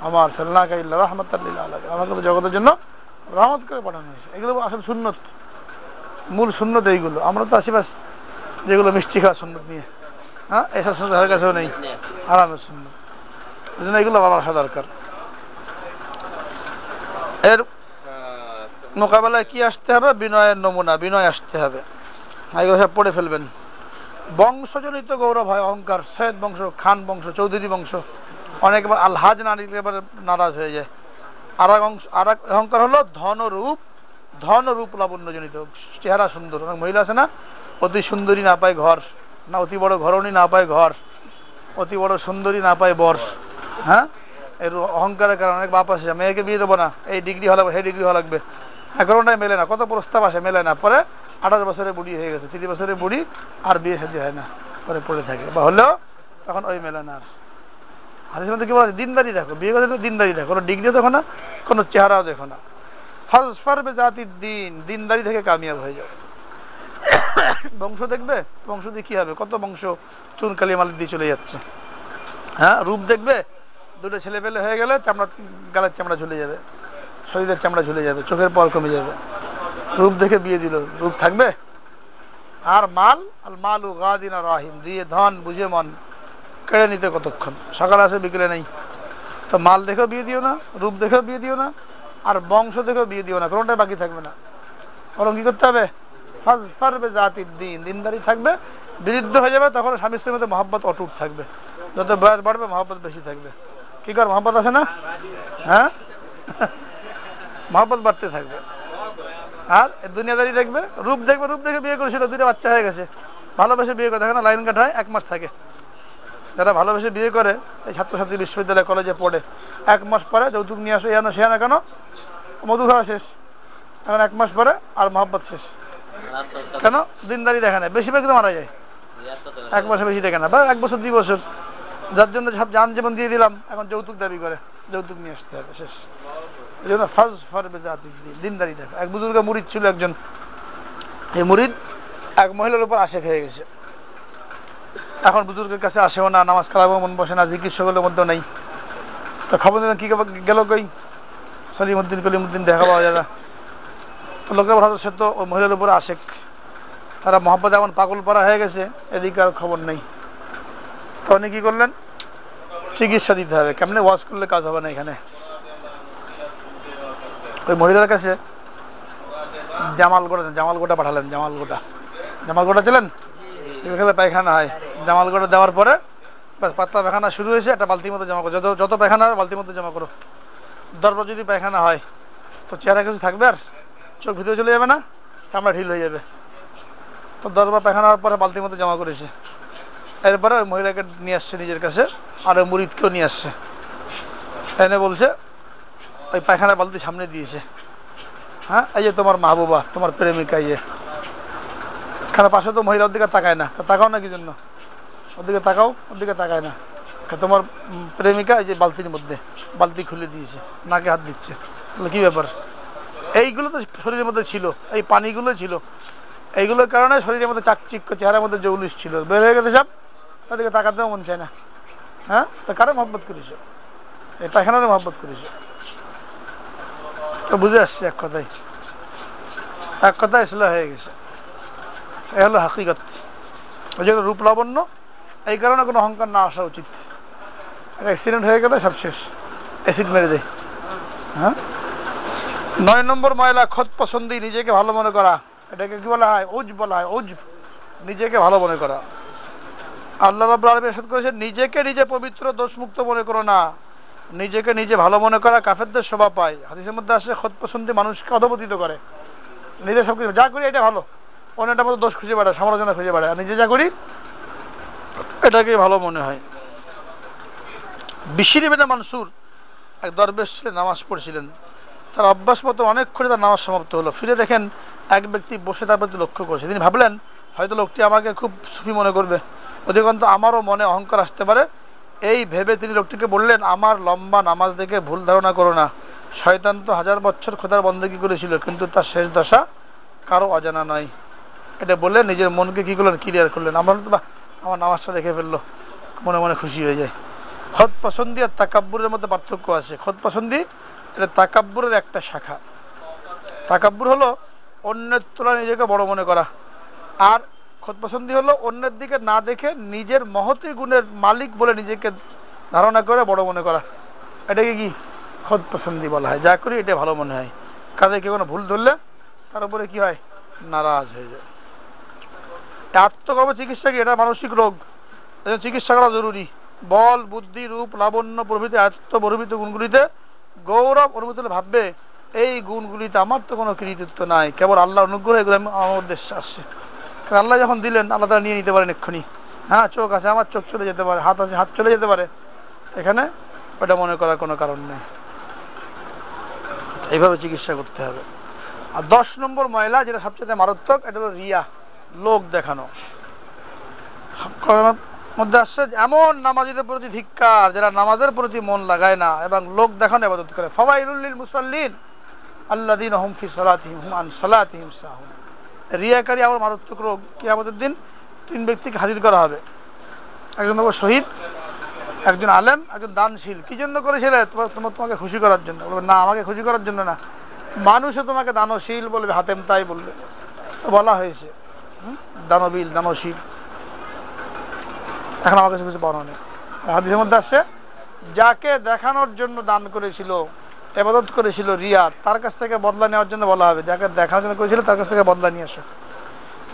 আমার সাল্লাল্লাহু ইল্লা রাহমাতাল লিল আলামিন, আমাকে তো জগতের জন্য রহমত করে পাঠানো হয়েছে। এগুলো আসলে সুন্নত, মূল সুন্নত এইগুলো। আমরা তো আশিবাস যেগুলো মিষ্টি খাওয়া সুন্নত নিয়ে, হ্যাঁ এসব সুন্নত হার কাছেও নেই, আরামের সুন্নত। এই জন্য এগুলো আমার আসা দরকার। এর মোকাবেলায় কি আসতে হবে, বিনয়ের নমুনা, বিনয় আসতে হবে। এগুলো সব পড়ে ফেলবেন। বংশজনিত গৌরব হয়, অহংকার, সৈয়দ বংশ, খান বংশ, চৌধুরী বংশ, অনেকবার আলহাজ নারীকে এবার নারাজ হয়ে যায়। আর এক অহংকার হলো ধনরূপ লাবণ্যজনিত, চেহারা সুন্দর। অনেক মহিলা আছে না, অতি সুন্দরী না পায় ঘর, না অতি বড় ঘরণী না পায় ঘর, অতি বড় সুন্দরী না পায় বর। হ্যাঁ, এর অহংকারের কারণে অনেক বাপ আসে, মেয়েকে বিয়ে দেবো না, এই ডিগ্রি হওয়া লাগবে, সেই ডিগ্রি হওয়া লাগবে, এখনটাই মেলে না, কত প্রস্তাব আসে মেলে না, পরে 28 বছরের বুড়ি হয়ে গেছে, 30 বছরের বুড়ি, আর বিয়ে শাদী হয় না, পরে পড়ে থাকে, বা হলেও তখন ওই মেলে না। হাদিসের মধ্যে কি বলা আছে, দিনদারি দেখো, বিয়ে করে দিনদারি দেখো, কোনো ডিগ্রিও দেখো না, কোনো চেহারাও দেখো না। ফাজফার বিজাতিদ দ্বীন, দিনদারি থেকে কামিয়াব হয়ে যাও। বংশ দেখবে, বংশ দিয়ে কি হবে, কত বংশ চুন কালি মালি দিয়ে চলে যাচ্ছে। হ্যাঁ, রূপ দেখবে, 2টো ছেলে পেলে হয়ে গেলে চামড়া, গালের চামড়া ঝুলে যাবে, শরীরের চামড়া ঝুলে যাবে, চোখের পর কমে যাবে। রূপ দেখে বিয়ে দিল, রূপ থাকবে? আর মাল, আল মালু গাদিনা রাহিম, দিয়ে ধন বুঝে মন কেড়ে নিতে কতক্ষণ, সকালে আসে বিকেলে নেই। তো মাল দেখেও বিয়ে দিও না, রূপ দেখেও বিয়ে দিও না, আর বংশ দেখেও বিয়ে দিও না, কোনটাই বাকি থাকবে না। বরং কি করতে হবে, ফাজফার বিজাতিদ দ্বীন, দিনদারি থাকবে, বিরুদ্ধ হয়ে যাবে, তখন স্বামী স্ত্রীর মধ্যে মহব্বত অটুট থাকবে। যত বয়স বাড়বে মহব্বত বেশি থাকবে। কি কর, মহব্বত আছে না? হ্যাঁ, মহব্বত বাড়তে থাকবে। আর দুনিয়াদারি দেখবে, রূপ দেখবে, রূপ দেখে বিয়ে করেছিল, 2টা বাচ্চা হয়ে গেছে, ভালোবেসে বিয়ে করে, দেখে না লাইন কাটায় 1 মাস থাকে। যারা ভালোবেসে বিয়ে করে, এই ছাত্রছাত্রী বিশ্ববিদ্যালয় কলেজে পড়ে, 1 মাস পরে যৌতুক নিয়ে আসে, এনো সে না কেন, মধু খাওয়া শেষ, এখন 1 মাস পরে আর মহব্বত শেষ। কেন? দিনদারি দেখে না, বেশিরভাগ তো মারা যায় 1 মাসে, বেশি দেখে না, বা 1 বছর 2 বছর, যার জন্য সব জান জীবন দিয়ে দিলাম, এখন যৌতুক দাবি করে, যৌতুক নিয়ে আসতে হবে, শেষ। এই জন্য ফাজফার বিজাতিদ দ্বীন, দিনদারি দেখো। এক বুজুর্গ মুরিদ ছিল একজন, এই মুরিদ এক মহিলার উপর আশেক হয়ে গেছে। এখন বুজুর্গের কাছে আসেও না, নামাজ কালামও মন বসে না, জিকির সকলের মধ্যে নেই। তো খবর দিলেন কি গেল কই, সলিমুদ্দিন কলিমুদ্দিন দেখা পাওয়া যায় না। তো লোকের ভালো, সে তো ওই মহিলার উপরে আশেক, তারা মহব্বত এমন পাগল পাড়া হয়ে গেছে, এদিকে আর খবর নেই। তো উনি কি করলেন, চিকিৎসা দিতে হবে, কেমনে ওয়াজ করলে কাজ হবে না। এখানে ওই মহিলার কাছে জামালগোটা পাঠালেন, জামালগোটা ছিলেন, এখানে পায়খানা হয়, জামালগোটা দেওয়ার পরে ব্যাস পাতলা পায়খানা শুরু হয়েছে, একটা বালতির মধ্যে জমা করো, যত পায়খানা হয় বালতির মধ্যে জমা করো। দরবার যদি পায়খানা হয় তো চেহারা কিছু থাকবে, আর চোখ ভিতরে চলে যাবে না, চামড়া ঢিল হয়ে যাবে। তো দরবার পায়খানা হওয়ার পরে বালতির মধ্যে জমা করেছে। এরপরে ওই মহিলাকে নিয়ে আসছে নিজের কাছে, আর ওই মুরিদকেও নিয়ে আসছে, এনে বলছে ওই পায়খানার বালতি সামনে দিয়েছে, হ্যাঁ এই যে তোমার মাহবুবা, তোমার প্রেমিকা, ইয়ে কারণ পাশে তো মহিলা ওর দিকে তাকায় না, তাকাও না কি জন্য, ওদিকে তাকাও, ওদিকে তাকায় না, তোমার প্রেমিকা এই যে বালতির মধ্যে, বালতি খুলে দিয়েছে, নাকে হাত দিচ্ছে। কি ব্যাপার? এইগুলো তো শরীরের মধ্যে ছিল, এই পানিগুলো ছিল, এইগুলোর কারণে শরীরের মধ্যে চাকচিক্য, চেহারার মধ্যে জৌলুস ছিল, বের হয়ে গেছে সব, ওদিকে তাকাতেও মন চায় না। হ্যাঁ, তো কারো মহব্বত করেছে, এই পায়খানারও মহব্বত করেছে। তো বুঝে আসছে এক কথায়, এক কথায় ইসলাম হয়ে গেছে। এ হলো হাকিকত। ওই জন্য রূপ লাবণ্য, এই কারণে কোনো অহংকার না আসা উচিত। অ্যাক্সিডেন্ট হয়ে গেলে সব শেষ, অ্যাসিড মেরে দেয়। হ্যাঁ, 9 নম্বর ময়লা খোদ পছন্দি, নিজেকে ভালো মনে করা। এটাকে কি বলা হয়? উজব বলা হয়, উজব, নিজেকে ভালো মনে করা। আল্লাহ রাব্বুল আলামিন ইরশাদ করেছেন, নিজেকে নিজে পবিত্র দোষমুক্ত মনে করো না। নিজেকে নিজে ভালো মনে করা কাফেরদের স্বভাব পায়। হাদিসের মধ্যে আসে খোদ পছন্দি মানুষকে অধপতিত করে। নিজে সব কিছু যা করি এটা ভালো, অন্যটার মধ্যে দোষ খুঁজে বেড়ায়, সমালোচনা খুঁজে বেড়ায়, আর নিজে যা করি এটাকে ভালো মনে হয়। বিশির ইবনে মানসুর এক দরবেশ ছিলেন, নামাজ পড়ছিলেন, তার অভ্যাস মতো অনেকক্ষণ তার নামাজ সমাপ্ত হলো। ফিরে দেখেন এক ব্যক্তি বসে তার প্রতি লক্ষ্য করছে। তিনি ভাবলেন হয়তো লোকটি আমাকে খুব সুফি মনে করবে, অধিকন্ত আমারও মনে অহংকার আসতে পারে। এই ভেবে তিনি লোকটিকে বললেন, আমার লম্বা নামাজ দেখে ভুল ধারণা করো না। শয়তান তো 1000 বছর খোদার বন্দেগী করেছিল, কিন্তু তার শেষ দশা কারো অজানা নয়। এটা বলে নিজের মনকে কি করলেন, ক্লিয়ার করলেন। আমার নামাজটা দেখে ফেললো, মনে মনে খুশি হয়ে যায়। খোদ পছন্দি আর তাকাব্বুরের মধ্যে পার্থক্য আছে। খোদ পছন্দি এটা তাকাব্বুরের একটা শাখা। তাকাব্বুর হলো অন্যের তুলনায় নিজেকে বড় মনে করা, আর খোদ পছন্দি হলো অন্যের দিকে না দেখে নিজের মহতী গুণের মালিক বলে নিজেকে ধারণা করে বড় মনে করা। এটাকে কি খোদ পছন্দি বলা হয়। যা করি এটা ভালো মনে হয়, কাজে কেউ কোনো ভুল ধরলে তার উপরে কি হয়, নারাজ হয়ে যায়। আত্মকর্ম চিকিৎসা কি? এটা মানসিক রোগ, চিকিৎসা করা জরুরি। বল, বুদ্ধি, রূপ, লাবণ্য প্রভৃতি আত্মবর্ধিত গুণগুলিতে গৌরব অনুভূতি হলে ভাববে এই গুণগুলিতে আমার তো কোনো কৃতিত্ব নাই, কেবল আল্লাহ অনুগ্রহ এগুলো আমার উদ্দেশ্যে আসছে। কারণ আল্লাহ যখন দিলেন আল্লাহ তারা নিয়ে নিতে পারেন এক্ষুনি। হ্যাঁ, চোখ আছে, আমার চোখ চলে যেতে পারে, হাত আছে, হাত চলে যেতে পারে, এখানে ওটা মনে করার কোনো কারণ নেই। এইভাবে চিকিৎসা করতে হবে। আর 10 নম্বর ময়লা, যেটা সবচেয়ে মারাত্মক, এটা হলো রিয়া, লোক দেখানো। মধ্যে আসছে এমন নামাজীদের প্রতি ধিক্কার যারা নামাজের প্রতি মন লাগায় না এবং লোক দেখানো ইবাদত করে। ফাওয়াইলুল লিল মুসাল্লিন আল্লাযীনা হুম ফি সালাতিহিম হুম আন সালাতিহিম সাহুন। রিয়াকারী আমার মারাত্মক রোগ। কিয়ামতের দিন 3 ব্যক্তিকে হাজির করা হবে। একজন হবে শহীদ, একজন আলেম, একজন দানশীল। কি জন্য করেছিলে? তোমাকে খুশি করার জন্য। বলবে না, আমাকে খুশি করার জন্য না, মানুষে তোমাকে দানশীল বলবে, হাতেম তাই বলবে। বলা হয়েছে দানবীল, দানশীল। এখন আমার কাছে কিছু বর্ণনা নেই। হাদিসের মধ্যে আসছে, যাকে দেখানোর জন্য দান করেছিল, ইবাদত করেছিল রিয়া, তার কাছ থেকে বদলা নেওয়ার জন্য বলা হবে। যাকে দেখানোর জন্য করেছিল তার কাছ থেকে বদলা নিয়ে আসো।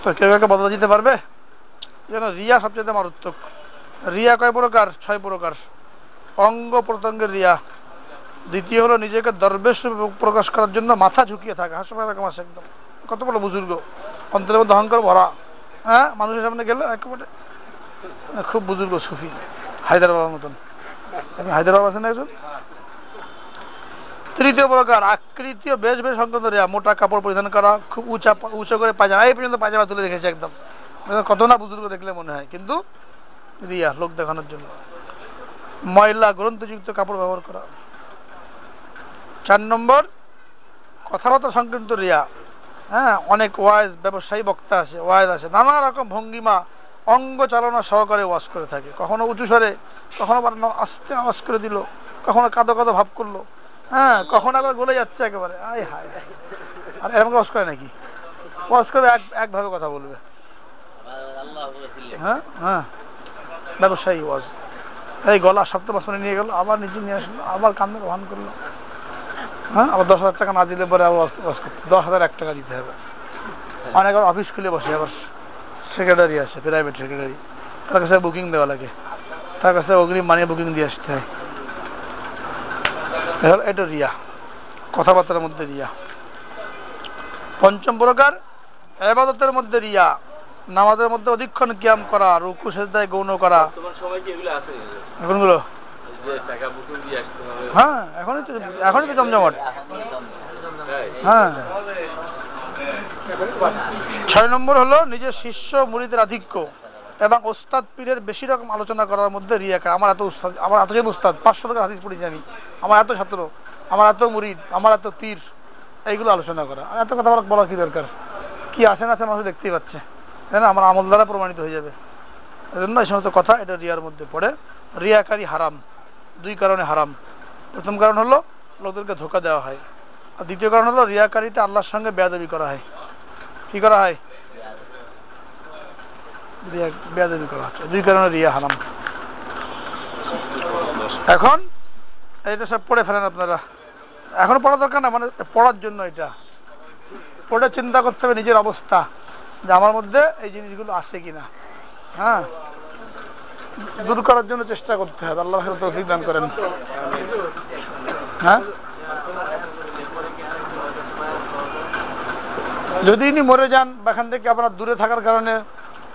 তো কেউ কাউকে বদলা দিতে পারবে? যেন রিয়া সবচেয়ে মারাত্মক। রিয়া কয় প্রকার? 6 প্রকার। অঙ্গ প্রত্যঙ্গের রিয়া। দ্বিতীয় হলো নিজেকে দরবেশ প্রকাশ করার জন্য মাথা ঝুঁকিয়ে থাকা। হাসপাতাল এরকম আছে একদম, কত বড় বুজুর্গ, অন্তরের মধ্যে অহংকার ভরা। হ্যাঁ, মানুষের সামনে গেলে একেবারে খুব বুজুর্গ সুফি, হায়দার বাবার মতন। হায়দার বাবা আছেন একজন। তৃতীয় প্রকার আকৃতি ও বেশ সংক্রান্ত রিয়া। মোটা কাপড় পরিধান করা, খুব উঁচু করে পায়জামা, এই পর্যন্ত পায়জামা তুলে রেখেছে একদম, কত না বুজুর্গ দেখলে মনে হয়, কিন্তু রিয়া, লোক দেখানোর জন্য। ময়লা গ্রন্থযুক্ত কাপড় ব্যবহার করা। 4 নম্বর কথাবার্তা সংক্রান্ত রিয়া। হ্যাঁ, অনেক ওয়াজ, ব্যবসায়ী বক্তা আছে, ওয়াজ আছে, নানা রকম ভঙ্গিমা, অঙ্গ চালনা সহকারে ওয়াজ করে থাকে। কখনো উঁচু স্বরে, কখনো আস্তে আওয়াজ করে দিল, কখনো কাঁদো কাঁদো ভাব করলো। হ্যাঁ, কখনো আবার গলে যাচ্ছে একেবারে, আয় হায়। আর এরকম ওয়াজ করে নাকি? ওয়াজ করে একভাবে কথা বলবে। হ্যাঁ হ্যাঁ, ব্যবসায়ী ওয়াজ। এই গলা সপ্তাহ বছরে নিয়ে গেল, আবার নিচে নিয়ে আসলো, আবার কান্দের ভান করলো। হ্যাঁ, আবার 10,000 টাকা না দিলে পরে আবার ওয়াজ করতে 10,001 টাকা দিতে হবে। অনেক অফিস খুলে বসে, আবার সেক্রেটারি আছে, প্রাইভেট সেক্রেটারি, তার কাছে বুকিং দেওয়া লাগে। তার কাছে অগ্রিম মানি বুকিং দিয়ে আসতে হয়। এটা রিয়া, কথাবার্তার মধ্যে রিয়া। পঞ্চম প্রকার ইবাদতের মধ্যে রিয়া, নামাজের মধ্যে অধিকক্ষণ কিয়াম করা, রুকু সেজদায় গৌণ করা। তোমার সবাই কি এগুলো আছে? এখনগুলো যে টাকা বুকিং দিয়ে আসতে হবে? হ্যাঁ, এখনই তো জমজমাট। হ্যাঁ। 6 নম্বর হলো নিজের শিষ্য মুরিদের আধিক্য এবং ওস্তাদ পীরের বেশি রকম আলোচনা করার মধ্যে রিয়া। আমার এত উস্তাদ, আমার এত উস্তাদ, 500 টাকা হাদিস পড়েছি আমি, আমার এত ছাত্র, আমার এত মুরিদ, আমার এত পীর, এইগুলো আলোচনা করা। এত কথা বলা কি দরকার? কি আছে না আছে মানুষ দেখতেই পাচ্ছে, তাই না? আমার আমল দ্বারা প্রমাণিত হয়ে যাবে। এজন্য এই সমস্ত কথা এটা রিয়ার মধ্যে পড়ে। রিয়াকারী হারাম, 2 কারণে হারাম। প্রথম কারণ হলো লোকদেরকে ধোঁকা দেওয়া হয়, আর দ্বিতীয় কারণ হলো রিয়াকারীতে আল্লাহর সঙ্গে বেয়াদবি করা হয়। কি করা হয়? বেয়াদবি করা হচ্ছে। 2 কারণে রিয়া হারাম। এখন এটা সব পড়ে ফেলেন আপনারা, এখনো পড়া দরকার না, মানে পড়ার জন্য এটা পড়ে চিন্তা করতে হবে নিজের অবস্থা, যে আমার মধ্যে এই জিনিসগুলো আছে কিনা। হ্যাঁ, দূর করার জন্য চেষ্টা করতে হবে। আল্লাহ তৌফিক দান করেন। হ্যাঁ, যদি ইনি মরে যান বা এখান থেকে আপনার দূরে থাকার কারণে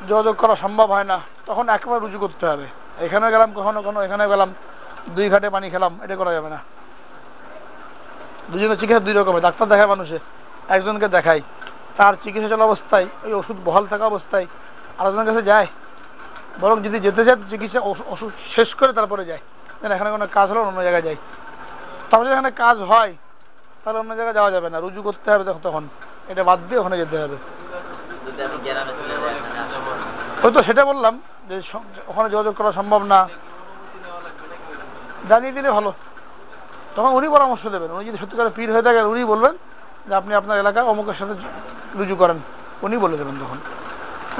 যোগাযোগ করা সম্ভব হয় না, তখন একেবারে রুজু করতে হবে। এখানে গেলাম, কখনো এখানে গেলাম, 2 ঘাটে পানি খেলাম, এটা করা যাবে না। দুজনের চিকিৎসা 2 রকমের। ডাক্তার দেখায় মানুষে, একজনকে দেখায় তার চিকিৎসা চলা অবস্থায়, ওই ওষুধ বহাল থাকা অবস্থায় আরেকজনের কাছে যায়, বরং যদি যেতে যায় চিকিৎসা ওষুধ শেষ করে তারপরে যায়। এখানে কোনো কাজ হলো অন্য জায়গায় যায়। তাহলে এখানে কাজ হয় তাহলে অন্য জায়গায় যাওয়া যাবে না, রুজু করতে হবে তখন, এটা বাদ দিয়ে ওখানে যেতে হবে। ওই তো সেটা বললাম যে ওখানে যোগাযোগ করা সম্ভব না, জানিয়ে দিলে ভালো। তখন উনি পরামর্শ দেবেন। উনি যদি সত্যিকারের পীর হয়ে থাকেন, উনি বলবেন যে আপনি আপনার এলাকায় অমুকের সাথে রুজু করেন, উনি বলে দেবেন। তখন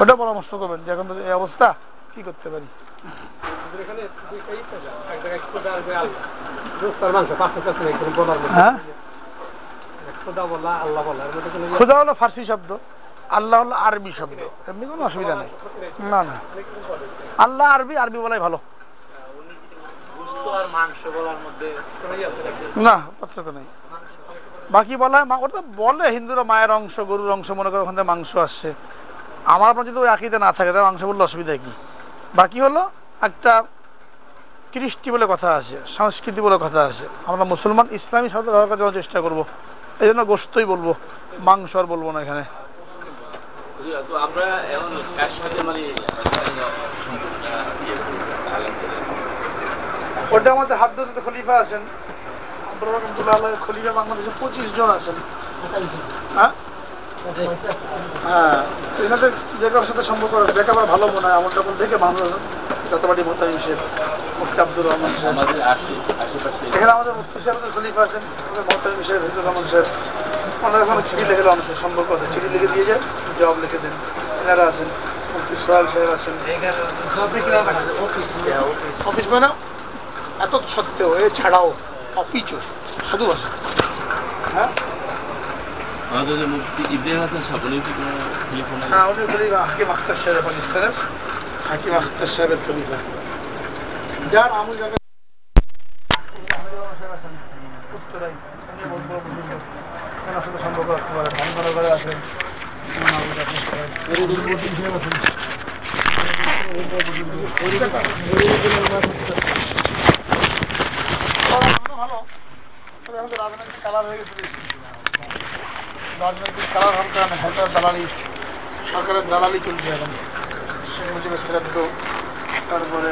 ওটা পরামর্শ করবেন যে এখন তো এই অবস্থা, কি করতে পারি। হ্যাঁ, খুদা হলো ফার্সি শব্দ, আল্লাহ হলো আরবি শব্দ, এমনি কোনো অসুবিধা নেই। না না, আল্লাহ আরবি, আরবি বলাই ভালো। না, পার্থক্য নেই। বাকি বলা ওটা বলে হিন্দুরা মায়ের অংশ, গরুর অংশ মনে করে ওখান থেকে মাংস আসছে। আমার আপনার যদি ওই আকিদা না থাকে তাহলে মাংস বললে অসুবিধা কি? বাকি হলো একটা কৃষ্টি বলে কথা আছে, সংস্কৃতি বলে কথা আছে। আমরা মুসলমান ইসলামী শব্দ ব্যবহার করার চেষ্টা করবো, এই জন্য গোশতই বলবো, মাংস আর বলবো না এখানে। আমরা এখন কার সাথে মানে ওটা আমাদের হাদ্দাত খলিফা আছেন, আব্দুর রহমাতুল্লাহ আলাইহি খলিফা বাংলাদেশে 25 জন আছেন। হ্যাঁ, হ্যাঁ, এনাদের যে কারোর সাথে সম্পর্ক একেবারে ভালো মনে হয়। আমার যখন থেকে বাংলা যতবাড়ি মোতায়েন শেখ, মুফতি আব্দুর রহমান সাহেব, এখানে আমাদের মুফতি সাহেবের খলিফা আছেন, মোতায়েন শেখ, হিজুর রহমান সাহেব। ওনারা এখন চিঠি লিখে আমাদের সম্পর্ক আছে, চিঠি লিখে দিয়ে যায়, জবাব লিখে দেন। এনারা আছেন, মুফতি সোহেল সাহেব আছেন। অফিস মানে এত সত্ত্বেও এছাড়াও অফিসও শুধু আছে। হ্যাঁ, আমাদের মুফতি ইব্রাহিম হাসান সাহেব, উনি কি কোনো টেলিফোন? হ্যাঁ, উনি খলিফা হাকিম আখতার সাহেব, পাকিস্তানের হাকিম আখতার সাহেবের খলিফা, যার আমল জায়গা উত্তরাই সাথে সম্পর্ক রাখতে পারেন। ধানগড়ে আছেন, ভালো। তবে আমাদের রাজনৈতিক কালার হয়ে গেছে, রাজনৈতিক কালার হওয়ার কারণে সরকারের দালালি, সরকারের দালালি চলছে এখন। শেখ মুজিবের শ্রাদ্ধ, তারপরে